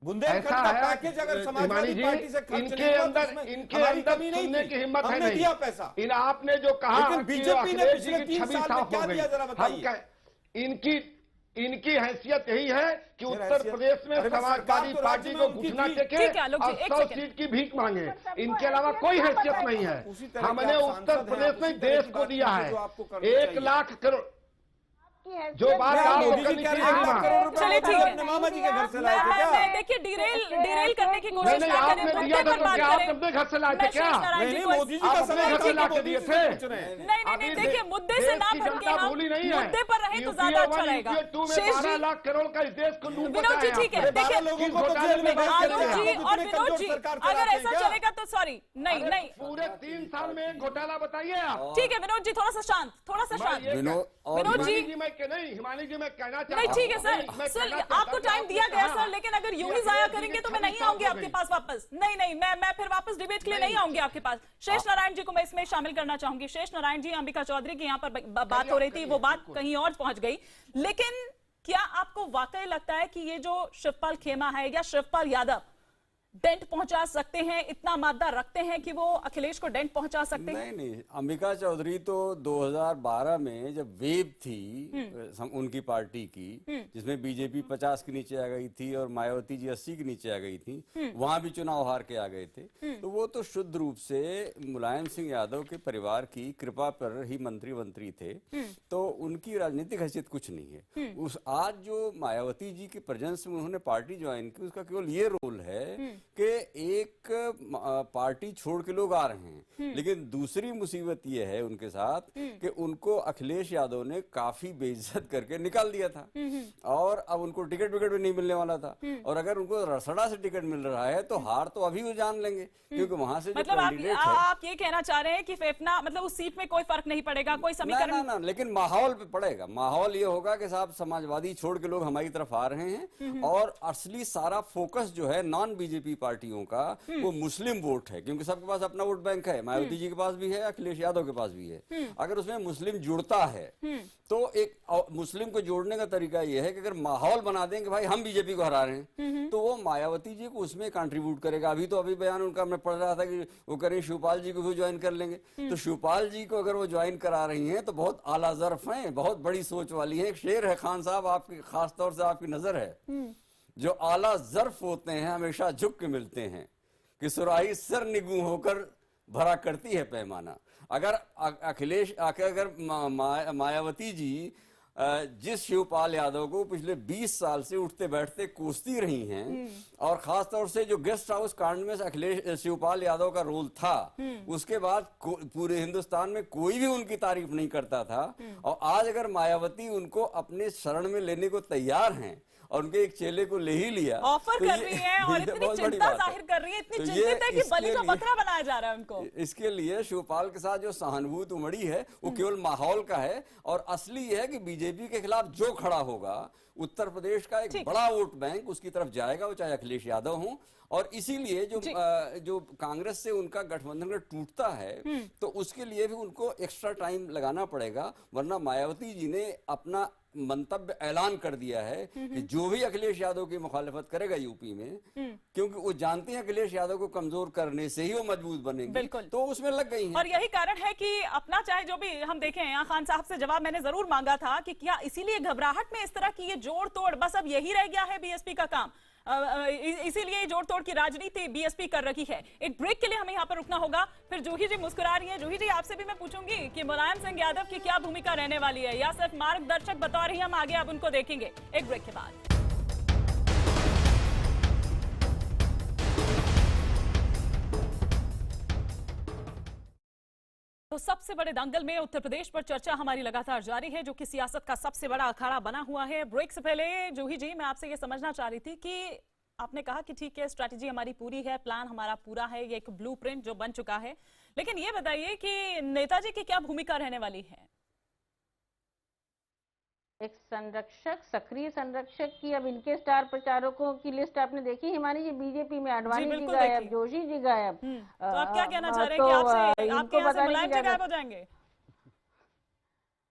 बुंदेलखंड का पैकेज अगर समाजवादी पार्टी से इनके अंदर सुनने की हिम्मत है नहीं, दिया पैसा। इन आपने जो कहा बीजेपी ने पिछले 3 साल में क्या दिया जरा बताइए। इनकी हैसियत यही है कि उत्तर प्रदेश में समाजवादी पार्टी को घुटना टेके और 100 सीट की भीख मांगे, इनके अलावा कोई हैसियत नहीं है। हमने उत्तर प्रदेश में देश को दिया है 1 लाख करोड़। जो बात आप चलिए ठीक है, मामा जी के घर से लाए थे क्या? देखिए डिरेल करने की कोशिश नहीं, आपने दिया था तो क्या आप अपने घर से लाए थे क्या? नहीं, मोदी जी का समय घर से ला के दिए थे। नहीं देखिए, मुद्दे से ना भटके हम, मुद्दे पर रहे तो ज्यादा अच्छा रहेगा। शेष 12 लाख करोड़ का इस देश को लूट विनोद जी ठीक है, देखिए लोगों को तो जेल में आलोक जी और विनोद जी अगर ऐसा चलेगा तो सॉरी नहीं पूरे 3 साल में घोटाला बताइए आप। ठीक है विनोद जी, थोड़ा सा शांत। विनोद जी नहीं, हिमानी जी मैं कहना चाहता नहीं ठीक है सर आपको टाइम दिया गया सर, लेकिन अगर यूं ही जाया करेंगे तो मैं नहीं आऊंगी आपके पास वापस। नहीं मैं फिर वापस डिबेट के लिए नहीं आऊंगी आपके पास। शेष नारायण जी को मैं इसमें शामिल करना चाहूंगी। शेष नारायण जी, अंबिका चौधरी की यहाँ पर बात हो रही थी, वो बात कहीं और पहुंच गई, लेकिन क्या आपको वाकई लगता है कि ये जो शिवपाल खेमा है या शिवपाल यादव डेंट पहुंचा सकते हैं, इतना मादा रखते हैं कि वो अखिलेश को डेंट पहुंचा सकते हैं? नहीं, अंबिका चौधरी तो 2012 में जब वेव थी उनकी पार्टी की, जिसमें बीजेपी 50 के नीचे आ गई थी और मायावती जी 80 के नीचे आ गई थी, वहां भी चुनाव हार के आ गए थे, तो वो तो शुद्ध रूप से मुलायम सिंह यादव के परिवार की कृपा पर ही मंत्री थे, तो उनकी राजनीतिक हैसियत कुछ नहीं है। उस आज जो मायावती जी के प्रेजेंस में उन्होंने पार्टी ज्वाइन की, उसका केवल ये रोल है कि एक पार्टी छोड़ के लोग आ रहे हैं, लेकिन दूसरी मुसीबत ये है उनके साथ कि उनको अखिलेश यादव ने काफी बेइज्जत करके निकाल दिया था और अब उनको टिकट विकेट भी नहीं मिलने वाला था, और अगर उनको रसड़ा से टिकट मिल रहा है तो हार तो अभी वो जान लेंगे, क्योंकि वहां से मतलब आप ये कहना चाह रहे हैं कि फेफना मतलब उस सीट में कोई फर्क नहीं पड़ेगा, कोई समीकरण ना, लेकिन माहौल पे पड़ेगा। माहौल ये होगा कि साहब समाजवादी छोड़ के लोग हमारी तरफ आ रहे हैं और असली सारा फोकस जो है नॉन बीजेपी बीजेपी पार्टियों का वो मुस्लिम वोट है, क्योंकि सबके पास अपना वोट बैंक है, मायावती जी के पास भी है, अखिलेश यादव के पास भी है। अगर उसमें मुस्लिम जुड़ता है तो एक मुस्लिम को जोड़ने का तरीका यह है कि अगर माहौल बना दें कि भाई हम बीजेपी को हरा रहे हैं, तो वो मायावती जी को उसमें कंट्रीब्यूट करेगा। अभी बयान उनका मैं पढ़ रहा था कि वो करें शिवपाल जी को भी ज्वाइन कर लेंगे, तो शिवपाल जी को अगर वो ज्वाइन करा रही हैं तो बहुत आला ज़र्फ हैं, बहुत बड़ी सोच वाली है। एक शेर है खान साहब, आपकी खास तौर से आपकी नजर है, जो आला ज़र्फ होते हैं हमेशा झुक के मिलते हैं, कि सुराही सर निगू होकर भरा करती है पैमाना। अगर अखिलेश अगर मायावती जी जिस शिवपाल यादव को पिछले 20 साल से उठते बैठते कोसती रही हैं, और खास तौर से जो गेस्ट हाउस कांड में शिवपाल यादव का रोल था, उसके बाद पूरे हिंदुस्तान में कोई भी उनकी तारीफ नहीं करता था, और आज अगर मायावती उनको अपने शरण में लेने को तैयार हैं और उनके एक चेले को ले ही लिया, ऑफर कर रही है और इतनी चिंता जाहिर कर रही है, इतनी चिंतित है कि बलि का बकरा बनाया जा रहा है उनको। इसके लिए शिवपाल के साथ जो सहानुभूति उमड़ी है वो केवल माहौल का है, और असली है कि बीजेपी के खिलाफ जो खड़ा होगा उत्तर प्रदेश का एक बड़ा वोट बैंक उसकी तरफ जाएगा, वो चाहे अखिलेश यादव हों। और इसीलिए जो कांग्रेस से उनका गठबंधन टूटता है तो उसके लिए भी उनको एक्स्ट्रा टाइम लगाना पड़ेगा, वरना मायावती जी ने अपना मंतव्य ऐलान कर दिया है कि जो भी अखिलेश यादव की मुखालिफत करेगा यूपी में, क्योंकि वो जानते हैं अखिलेश यादव को कमजोर करने से ही वो मजबूत बनेंगे, तो उसमें लग गई हैं। और यही कारण है कि अपना चाहे जो भी हम देखें, यहाँ खान साहब से जवाब मैंने जरूर मांगा था कि क्या इसीलिए घबराहट में इस तरह की ये जोड़ तोड़, बस अब यही रह गया है बीएसपी का काम, इसीलिए जोड़ तोड़ की राजनीति बीएसपी कर रही है। एक ब्रेक के लिए हमें यहाँ पर रुकना होगा, फिर जूही जी मुस्कुरा रही हैं। जूही जी, आपसे भी मैं पूछूंगी कि मुलायम सिंह यादव की क्या भूमिका रहने वाली है, या सिर्फ मार्गदर्शक बतौर ही हम आगे अब उनको देखेंगे। एक ब्रेक के बाद तो सबसे बड़े दंगल में उत्तर प्रदेश पर चर्चा हमारी लगातार जारी है, जो कि सियासत का सबसे बड़ा अखाड़ा बना हुआ है। ब्रेक से पहले जूही जी, मैं आपसे ये समझना चाह रही थी कि आपने कहा कि ठीक है, स्ट्रैटेजी हमारी पूरी है, प्लान हमारा पूरा है, ये एक ब्लूप्रिंट जो बन चुका है, लेकिन ये बताइए कि नेताजी की क्या भूमिका रहने वाली है? एक संरक्षक, सक्रिय संरक्षक की अब इनके स्टार प्रचारकों की लिस्ट आपने देखी हिमानी जी? बीजेपी में अडवाणी जी गायब, जोशी जी गायब, तो आप क्या कहना चाह रहे हैं कि आपके यहाँ से मुलायम जी गायब हो जाएंगे?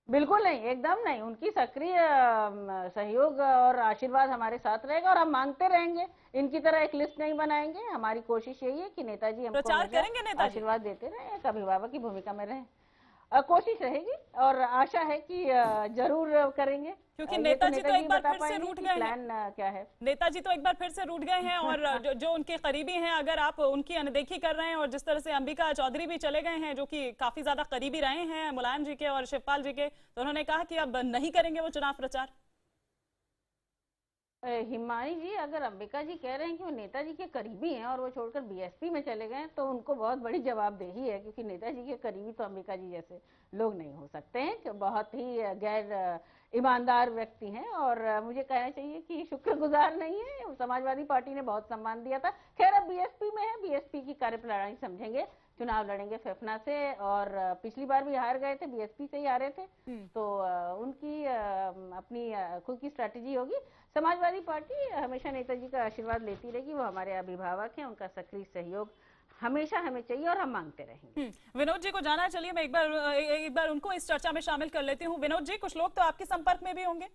बिल्कुल नहीं, एकदम नहीं। उनकी सक्रिय सहयोग और आशीर्वाद हमारे साथ रहेगा, और हम मांगते रहेंगे। इनकी तरह एक लिस्ट नहीं बनाएंगे। हमारी कोशिश यही है कि नेताजी हमको प्रचार करेंगे, नेताजी आशीर्वाद देते रहे, एक अभिभावक की भूमिका में रहे। कोशिश रहेगी और आशा है कि जरूर करेंगे, क्योंकि नेताजी तो एक बार फिर से रूठ गए हैं। प्लान क्या है? नेताजी तो एक बार फिर से रूठ गए हैं, और जो उनके करीबी हैं, अगर आप उनकी अनदेखी कर रहे हैं, और जिस तरह से अंबिका चौधरी भी चले गए हैं, जो कि काफी ज्यादा करीबी रहे हैं मुलायम जी के और शिवपाल जी के, तो उन्होंने कहा कि अब नहीं करेंगे वो चुनाव प्रचार। हिमानी जी, अगर अंबिका जी कह रहे हैं कि वो नेताजी के करीबी हैं और वो छोड़कर बीएसपी में चले गए, तो उनको बहुत बड़ी जवाबदेही है, क्योंकि नेताजी के करीबी तो अंबिका जी जैसे लोग नहीं हो सकते हैं, कि बहुत ही गैर ईमानदार व्यक्ति हैं, और मुझे कहना चाहिए कि शुक्रगुजार नहीं है। समाजवादी पार्टी ने बहुत सम्मान दिया था। खैर, अब बीएसपी में है, बीएसपी की कार्यप्रणाली समझेंगे, चुनाव लड़ेंगे फेफना से, और पिछली बार भी हार गए थे, बीएसपी से ही हारे थे, तो उनकी अपनी खुद की स्ट्रैटेजी होगी। समाजवादी पार्टी हमेशा नेताजी का आशीर्वाद लेती रहेगी, वो हमारे अभिभावक हैं, उनका सक्रिय सहयोग हमेशा हमें चाहिए और हम मांगते रहेंगे। विनोद जी को जाना, चलिए मैं एक बार उनको इस चर्चा में शामिल कर लेती हूँ। विनोद जी, कुछ लोग तो आपके संपर्क में भी होंगे,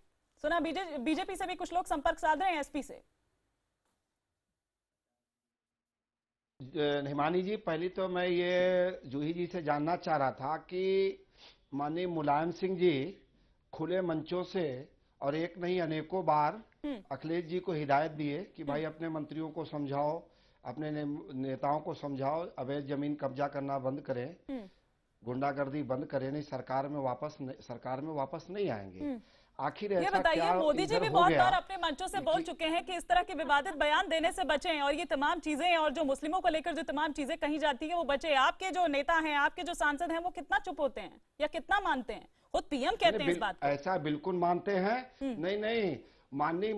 सुना बीजेपी से भी कुछ लोग संपर्क साध रहे हैं एसपी से। हिमानी जी, पहले तो मैं ये जूही जी से जानना चाह रहा था कि माननीय मुलायम सिंह जी खुले मंचों से और एक नहीं अनेकों बार अखिलेश जी को हिदायत दिए कि भाई अपने मंत्रियों को समझाओ, अपने नेताओं को समझाओ, अवैध जमीन कब्जा करना बंद करें, गुंडागर्दी बंद करें, नहीं सरकार में वापस नहीं आएंगे। आखिर ये बताइए, मोदी जी भी बहुत बार अपने मंचों से बोल चुके हैं कि इस तरह के विवादित बयान देने से बचें, और ये तमाम चीजें, और जो मुस्लिमों को लेकर जो तमाम चीजें कही जाती है वो बचे। आपके जो नेता हैं, आपके जो सांसद हैं, वो कितना चुप होते हैं या कितना मानते हैं? खुद पीएम कहते हैं इस बात को। ऐसा बिल्कुल मानते हैं। नहीं, माननीय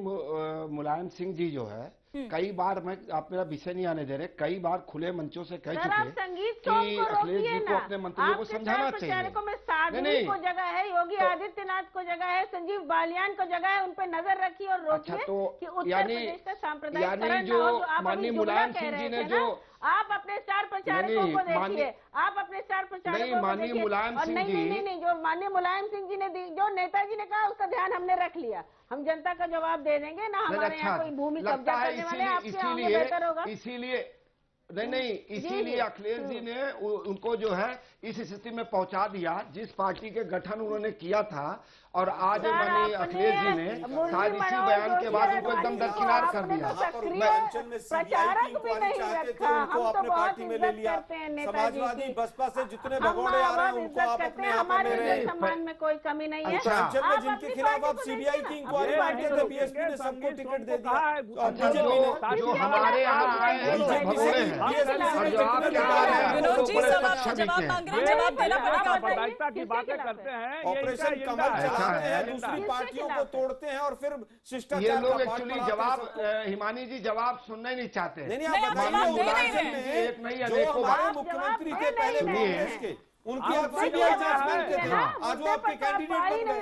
मुलायम सिंह जी जो है, कई बार, मैं आप मेरा विषय नहीं आने दे रहे, कई बार खुले मंचों से कह चुके संगीत कि अखिलेश जी को अपने मंत्रियों को समझाना चाहिए। में माधुरी को जगह है, योगी आदित्यनाथ को जगह है, संजीव बालियान को जगह है, उन पे नजर रखिए और रोकिए कि उत्तर प्रदेश का सांप्रदायिकरण ना हो। जो आप अभी जुमला कह रहे थे ना, आप अपने स्टार प्रचारकों को देखिए, आप अपने स्टार प्रचारकों को देखिए। और नहीं, जो माननीय मुलायम सिंह जी ने जो नेताजी ने कहा उसका ध्यान हमने रख लिया। हम जनता का जवाब दे देंगे ना, हमारे यहाँ कोई भूमि कब्जा करने वाले आपके होंगे, बेहतर होगा। इसीलिए अखिलेश जी ने उनको जो है इस स्थिति में पहुंचा दिया जिस पार्टी के गठन उन्होंने किया था। और आज माननीय अखिलेश जी ने शायद इसी बयान के बाद उनको एकदम दरकिनार कर दिया। प्रचारक भी नहीं रखा, हम तो बहुत इज्जत करते हैं नेताजी की। बसपा से जितने भगोड़े आ रहे हैं उनको आप अपने यहाँ पर ले रहे हैं। सम्मान में कोई कमी नहीं है। जिनके खिलाफ आप सीबीआई की इंक्वायरी मांगते थे, बीएसपी ने सबको टिकट दे दिया। जो हमारे यहाँ आए हैं वो भगोड़े हैं। विनोद जी जवाब मांग रहे हैं, जवाब देना पड़ेगा। साम्प्रदायिकता की बातें करते हैं, ऑपरेशन कमल चलाते हैं, दूसरी पार्टियों को तोड़ते हैं और फिर शिष्टाचार। ये लोग एक्चुअली जवाब हिमानी जी जवाब सुनना ही नहीं चाहते। नहीं, आप बताइए एक नहीं अनेकों बार मुख्यमंत्री थे पहले कांग्रेस के, उनकी आप सीबीआई जांच मांगते थे, आज वो आपके कैंडिडेट बन गए।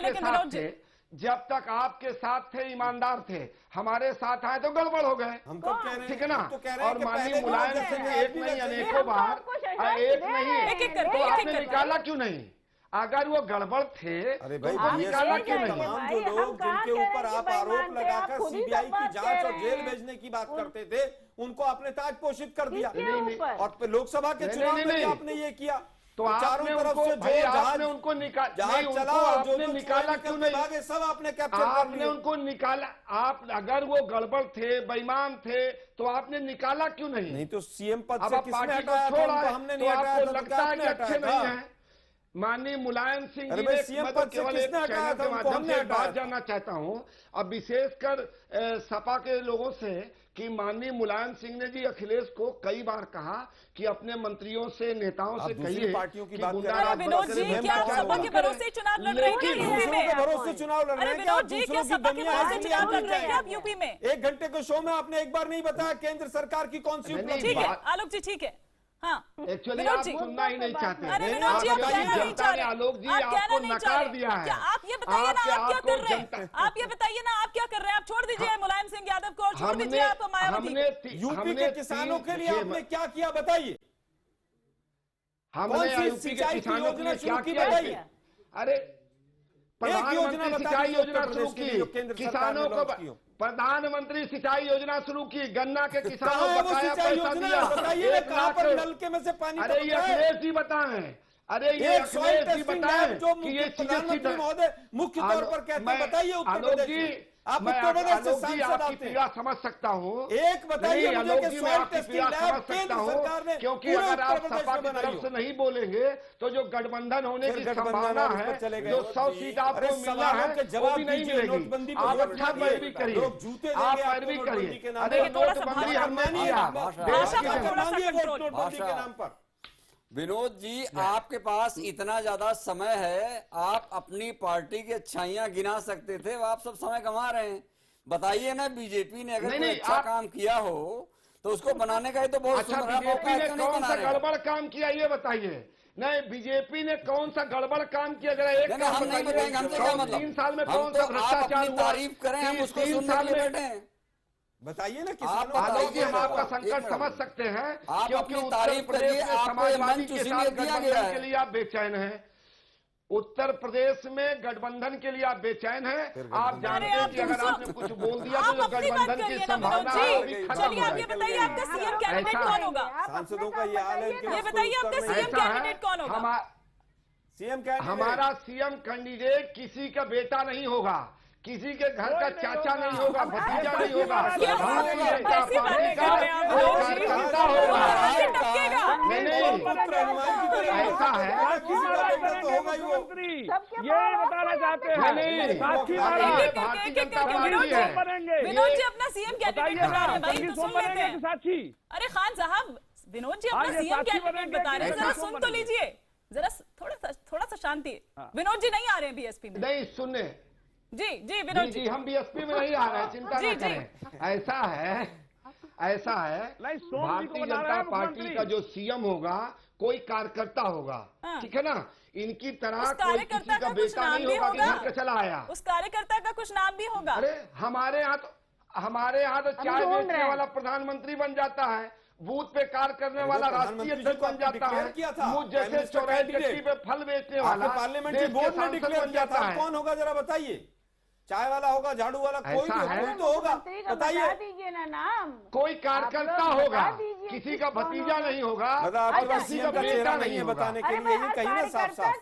अच्छा, जब तक आपके साथ थे, ईमानदार थे, हमारे साथ आए तो गड़बड़ हो गए। हम तो कह रहे हैं, ठीक है ना। और माननीय मुलायम सिंह एक नहीं अनेकों बार, एक नहीं तो आपने निकाला क्यों नहीं? अगर वो गड़बड़ थे अरे भाई तो निकाला क्यों नहीं? तमाम जो लोग जिनके ऊपर आप आरोप लगाकर सीबीआई की जांच और जेल भेजने की बात करते थे, उनको आपने ताज पोषित कर दिया। और लोकसभा के चुनाव में आपने ये किया तो आपने उनको निकाला क्यों नहीं? सब आपने कैप्चर आपने उनको निकाला। आप अगर वो गड़बड़ थे, बेईमान थे, तो आपने निकाला क्यों नहीं? नहीं तो सीएम पद से किसने पार्टी को हटाया था? छोड़ा, हमने तो नहीं हटाया आपको था, लगता है कि अच्छे नहीं है। माननीय मुलायम सिंह जी ने सीएम पद से किसने हटाया था? उनको हमने एक बात जानना चाहता हूँ, अब विशेषकर सपा के लोगों से, कि माननीय मुलायम सिंह ने जी अखिलेश को कई बार कहा कि अपने मंत्रियों से, नेताओं से कहिए पार्टियों की बात विनोद जी, क्या आप सपा के भरोसे चुनाव लड़ रहे हैं यूपी में? भरोसे चुनाव लड़ रहे हैं। विनोद जी, क्या सपा के भरोसे चुनाव लड़ रहे हैं आप यूपी में? 1 घंटे के शो में आपने एक बार नहीं बताया केंद्र सरकार की कौन सी उपलब्धि। ठीक है आलोक जी, ठीक है। हाँ, एक्चुअली आप सुनना ही नहीं चाहते। अरे विनोद जी, आप कहना नहीं चाह रहे। आलोक जी आपको नकार दिया है। आप ये बताइए ना, आप क्या कर रहे हैं? आप ये बताइए ना, आप क्या कर रहे हैं? आप छोड़ दीजिए मुलायम सिंह यादव को और छोड़ दीजिए आप मायावती। यूपी के किसानों के लिए आपने क्या किया बताइए? हमने यूपी के किसानों के लिए क्या किया बताइए? अरे प्रधानमंत्री सिंचाई योजना शुरू की, किसानों को प्रधानमंत्री सिंचाई योजना शुरू की, गन्ना के किसानों को बकाया पैसा दिया। बताइए कहां पर नलके में से पानी? अरे ये अखिलेश जी बताएं, अरे ये अखिलेश जी बताएं जो कि ये प्रधानमंत्री महोदय मुख्य तौर पर कहते हैं। बताइए उत्तर प्रदेश जी, आप उत्तर प्रदेश से सांसद आपकी पीड़ा समझ सकता हूँ। एक बताइए मुझे कि मैं आपकी पीड़ा समझ सकता हूँ, क्योंकि अगर आप सपा की तरफ से नहीं बोलेंगे तो जो गठबंधन होने की संभावना है, जो 100 सीट आपको मिलना है, वो भी नहीं मिलेगी। आप अच्छा पैरवी करिए, आप पैरवी करिए। अरे नोटबंदी हमने किया नोटबंदी के नाम पर। विनोद जी, आपके पास इतना ज्यादा समय है, आप अपनी पार्टी की अच्छाइयां गिना सकते थे, आप सब समय गंवा रहे हैं। बताइए ना, बीजेपी ने अगर कोई अच्छा काम किया हो तो उसको बनाने का ही तो बहुत अच्छा, बीजेपी ने कौन सा गड़बड़ काम किया ये बताइए। नहीं, बीजेपी ने कौन सा गड़बड़ काम किया? जरा एक हम नहीं बताएंगे, हमसे क्या मतलब? 3 साल में कौन सा भ्रष्टाचार हुआ? तारीफ करें, हम उसको सुनने के लिए बैठे हैं। बताइए ना आलोक जी, हम आपका संकट समझ सकते हैं, क्योंकि उत्तर प्रदेश में समाजवादी के साथ गठबंधन के लिए आप बेचैन हैं। उत्तर प्रदेश में गठबंधन के लिए आप बेचैन हैं। आप जानते हैं कि अगर आपने कुछ बोल दिया तो गठबंधन की संभावना चलिए आप ये बताइए, आपका सीएम कैंडिडेट कौन होगा? सांसदों का ये हाल है। ये बताइए आपका सीएम कैंडिडेट कौन होगा? सीएम कैंडिडेट, हमारा सीएम कैंडिडेट किसी का बेटा नहीं होगा, किसी के घर का चाचा नहीं होगा, भतीजा नहीं होगा, ऐसा है। ये बताना चाहते हैं भारतीय जनता पार्टी है। विनोद जी अपना सीएम कैंडिडेट बता रहे हैं भाई, तो सुन लेते हैं। साक्षी, अरे खान साहब, विनोद जी अपना सीएम कैंडिडेट बता रहे हैं, जरा सुन तो लीजिए, जरा थोड़ा सा शांति। विनोद जी नहीं आ रहे हैं बीएसपी में? नहीं, सुनने जी विनोद जी, हम बीएसपी में नहीं आ रहे हैं, चिंता न करें। ऐसा है ऐसा है, भारतीय जनता पार्टी का जो सीएम होगा कोई कार्यकर्ता होगा, ठीक है ना, इनकी तरह कोई किसी का बेटा नहीं होगा कि घर का चला आया। उस कार्यकर्ता का कुछ नाम भी होगा। अरे हमारे यहाँ तो चाय बेचने वाला प्रधानमंत्री बन जाता है, बूथ पे कार्य करने वाला राष्ट्रीय अध्यक्ष बन जाता है, मुझ जैसे चौराहे चट्टी पे फल बेचने वाला पार्लियामेंट्री बोर्ड में डिक्लेयर किया था। कौन होगा जरा बताइए? चाय वाला होगा, झाड़ू वाला, कोई तो होगा, बताइए। दीजिए ना नाम। कोई कार्यकर्ता होगा, किसी का भतीजा नहीं होगा, किसी का चेहरा नहीं है बताने के लिए, यही कहीं ना साफ साफ।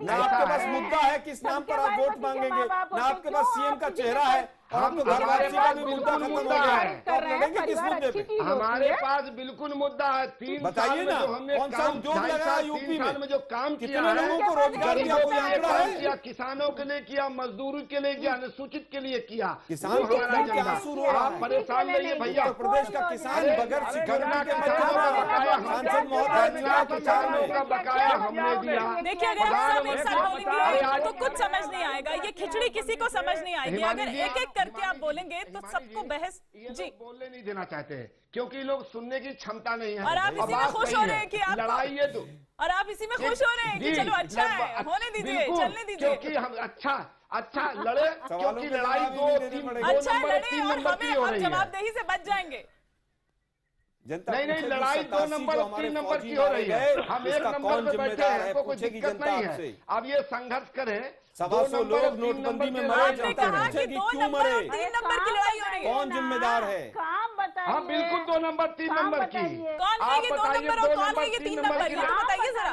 ना आपके पास मुद्दा है किस नाम पर आप वोट मांगेंगे, ना आपके पास सीएम का चेहरा है, हम तो घर वापसी का भी मुद्दा खत्म हो गया है, तो आप लड़ेंगे किस मुद्दे पे? हमारे पास बिल्कुल मुद्दा है। 3 साल में जो हमने काम किया, यूपी में जो काम किया है, लोगों को रोजगार दिया, कोई आंकड़ा है? किसानों के लिए किया, मजदूरों के लिए किया, अनुसूचित के लिए किया। किसान आप परेशान नहीं है भैया। प्रदेश का किसान बगैर गन्ना के सांसद महोदय का बकाया हमने दिया। देखिए, अगर आप सब एक साथ बोलेंगे तो कुछ समझ नहीं आएगा, ये खिचड़ी किसी को समझ नहीं आएगी। अगर एक एक करके आप बोलेंगे तो सबको बहस जी बोलने नहीं देना चाहते हैं, क्योंकि लोग सुनने की क्षमता नहीं है। और आप इसी में खुश हो रहे हैं कि आप लड़ाई है तो, और आप इसी में खुश हो रहे हैं कि चलो अच्छा है, होने दीजिए, चलने दीजिए, क्योंकि हम अच्छा लड़े, क्योंकि लड़ाई 2-3 अच्छा लड़े और हमें जवाबदेही से बच जाएंगे। नहीं, लड़ाई 2 नंबर 3 नंबर की हो रही है, हम 1 नंबर पे बैठे हैं, हमको कोई दिक्कत नहीं है। अब ये संघर्ष करें, 200 लोग नोटबंदी में मरे, जनता पूछेगी क्यों मरे, 3 नंबर की लड़ाई हो रही है, कौन जिम्मेदार है? काम बताइए। हाँ बिल्कुल 2 नंबर 3 नंबर की। कौन है ये 2 नंबर और कौन है ये 3 नंबर? ये तो बताइए जरा।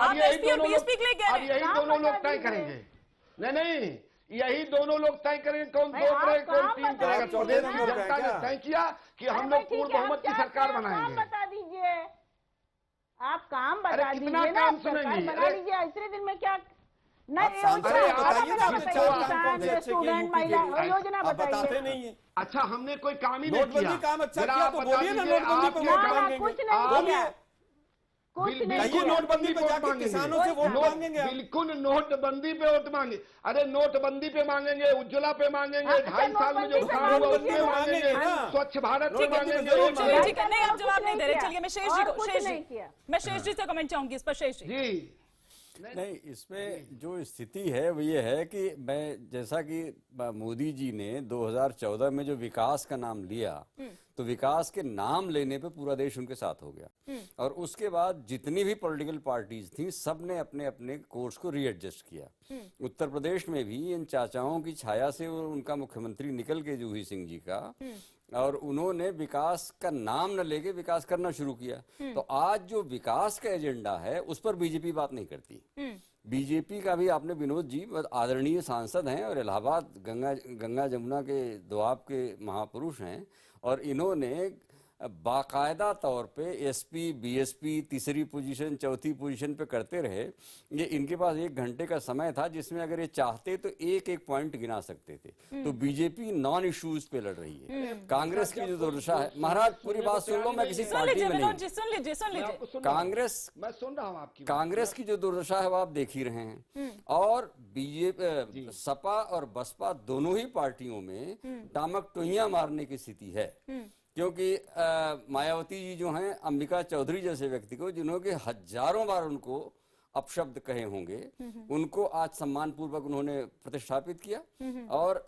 अब यही दोनों लोग तय करेंगे। नहीं, यही दोनों लोग तय करेंगे कौन 2 करेगा कौन 3 करेगा। प्रदेश की जनता ने तय किया कि हम लोग पूर्ण बहुमत की सरकार बनाएंगे। बता दीजिए, आप काम बता दीजिए, कितना काम सुनेंगी? इतने दिन में क्या स्टूडेंट महिला योजना बताते नहीं है। अच्छा, हमने कोई काम ही नहीं किया। नोटबंदी काम अच्छा किया तो बोलिए ना, नोटबंदी पे वोट मांगेंगे, बोलिए कहिए नोटबंदी पे जाके किसानों से वोट मांगेंगे। बिल्कुल नोटबंदी पे वोट मांगे। अरे नोटबंदी पे मांगेंगे, उज्ज्वला पे मांगेंगे, 2.5 साल में जो काम हुआ उसमें मांगेंगे, स्वच्छ भारत पे मांगेंगे। नहीं, आप जवाब नहीं दे रहे। चलिए मैं शेष जी से कमेंट चाहूंगी इस पर। शेष जी नहीं, इसमें जो स्थिति है वो ये है कि मैं, जैसा कि मोदी जी ने 2014 में जो विकास का नाम लिया, तो विकास के नाम लेने पे पूरा देश उनके साथ हो गया, और उसके बाद जितनी भी पॉलिटिकल पार्टीज थी सब ने अपने अपने कोर्स को रीएडजस्ट किया। उत्तर प्रदेश में भी इन चाचाओं की छाया से उनका मुख्यमंत्री निकल के जूही सिंह जी का, और उन्होंने विकास का नाम न लेके विकास करना शुरू किया। तो आज जो विकास का एजेंडा है उस पर बीजेपी बात नहीं करती। बीजेपी का भी, आपने विनोद जी आदरणीय सांसद हैं और इलाहाबाद गंगा जमुना के दोआब के महापुरुष हैं, और इन्होंने बाकायदा तौर पे एसपी, बीएसपी, तीसरी पोजीशन, चौथी पोजीशन पे करते रहे। ये इनके पास 1 घंटे का समय था जिसमें अगर ये चाहते तो एक पॉइंट गिना सकते थे। तो बीजेपी नॉन इश्यूज पे लड़ रही है। कांग्रेस की जो दुर्दशा है, महाराज पूरी बात सुन लो, मैं किसी पार्टी में नहीं। सुन लीजिए। कांग्रेस, मैं सुन रहा हूँ आपकी। कांग्रेस की जो दुर्दशा है वो आप देख ही रहे हैं, और बीजेपी, सपा और बसपा दोनों ही पार्टियों में टामक टोहियां मारने की स्थिति है। क्योंकि मायावती जी जो हैं, अंबिका चौधरी जैसे व्यक्ति को, जिन्होंने हजारों बार उनको अपशब्द कहे होंगे, उनको आज सम्मान पूर्वक उन्होंने प्रतिष्ठापित किया। और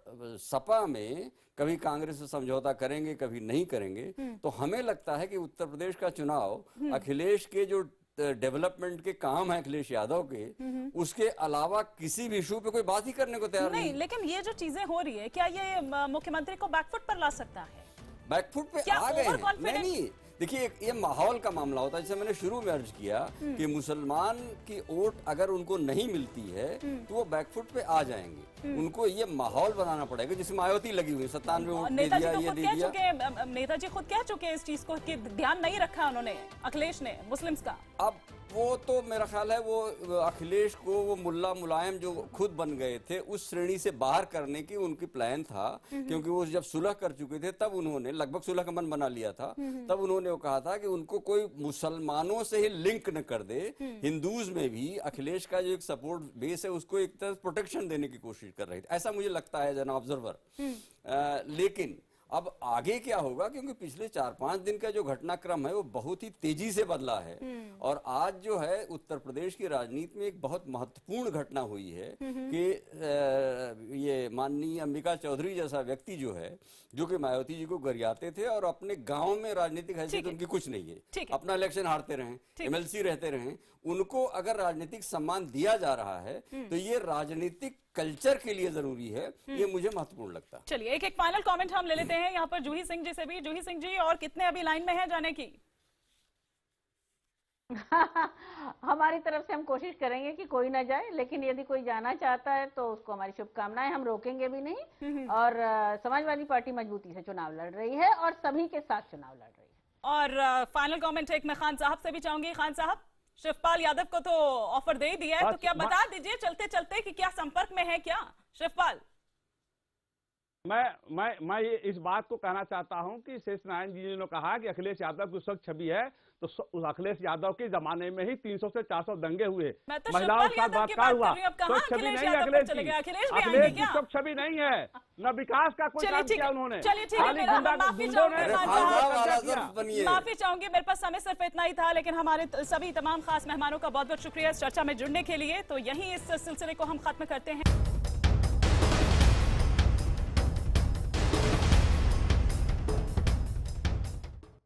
सपा में कभी कांग्रेस से समझौता करेंगे, कभी नहीं करेंगे। तो हमें लगता है कि उत्तर प्रदेश का चुनाव अखिलेश के जो डेवलपमेंट के काम है अखिलेश यादव के, उसके अलावा किसी भी इशू पे कोई बात ही करने को तैयार नहीं। लेकिन ये जो चीजें हो रही है, क्या ये मुख्यमंत्री को बैकफुट पर ला सकता है? बैकफुट पे आ गए हैं। नहीं, देखिए ये माहौल का मामला होता है। जैसे मैंने शुरू में अर्ज किया कि मुसलमान की वोट अगर उनको नहीं मिलती है तो वो बैकफुट पे आ जाएंगे। उनको ये माहौल बनाना पड़ेगा, जिसमें मायावती लगी हुई 97 वोट दे दिया, ये दे दिया। नेताजी खुद कह चुके हैं इस चीज को कि ध्यान नहीं रखा उन्होंने, अखिलेश ने, मुस्लिम्स का। अब वो तो मेरा ख्याल है वो अखिलेश को वो मुल्ला मुलायम जो खुद बन गए थे उस श्रेणी से बाहर करने की उनकी प्लान था। क्योंकि वो जब सुलह कर चुके थे तब उन्होंने लगभग सुलह का मन बना लिया था। तब उन्होंने वो कहा था कि उनको कोई मुसलमानों से ही लिंक न कर दे। हिंदूज में भी अखिलेश का जो एक सपोर्ट बेस है उसको एक तरह प्रोटेक्शन देने की कोशिश कर रहे थे, ऐसा मुझे लगता है एज एन ऑब्जर्वर। लेकिन अब आगे क्या होगा, क्योंकि पिछले 4-5 दिन का जो घटनाक्रम है वो बहुत ही तेजी से बदला है। और आज जो है उत्तर प्रदेश की राजनीति में एक बहुत महत्वपूर्ण घटना हुई है कि ये माननीय अंबिका चौधरी जैसा व्यक्ति जो है, जो कि मायावती जी को गरियाते थे और अपने गांव में राजनीतिक हैसियत उनकी कुछ नहीं है, अपना इलेक्शन हारते रहे, एमएलसी रहते रहे, उनको अगर राजनीतिक सम्मान दिया जा रहा है तो ये राजनीतिक कल्चर के लिए जरूरी है, ये मुझे महत्वपूर्ण लगता है। चलिए एक फाइनल कमेंट हम ले लेते हैं यहाँ पर जूही सिंह जी से भी। जूही सिंह जी, और कितने अभी लाइन में हैं जाने की? हमारी तरफ से हम कोशिश करेंगे कि कोई ना जाए, लेकिन यदि कोई जाना चाहता है तो उसको हमारी शुभकामनाएं, हम रोकेंगे भी नहीं। और समाजवादी पार्टी मजबूती से चुनाव लड़ रही है और सभी के साथ चुनाव लड़ रही है। और फाइनल कमेंट एक मैं खान साहब से भी चाहूंगी। खान साहब, शिवपाल यादव को तो ऑफर दे ही दिया है, तो क्या बता दीजिए चलते चलते कि क्या संपर्क में है क्या शिवपाल? मैं ये इस बात को कहना चाहता हूं कि शेष नारायण जी ने कहा कि अखिलेश यादव की स्वच्छ छवि है, तो उस अखिलेश यादव के जमाने में ही 300 से 400 दंगे हुए, महिलाओं के साथ बलात्कार हुआ। स्वच्छ छवि नहीं है अखिलेश की, अखिलेश की स्वच्छ छवि नहीं है, न विकास का कोई काम किया उन्होंने। चलिए ठीक है, माफी चाहूंगी, मेरे पास समय सिर्फ इतना ही था, लेकिन हमारे सभी तमाम खास मेहमानों का बहुत बहुत शुक्रिया इस चर्चा में जुड़ने के लिए। तो यहीं इस सिलसिले को हम खत्म करते हैं।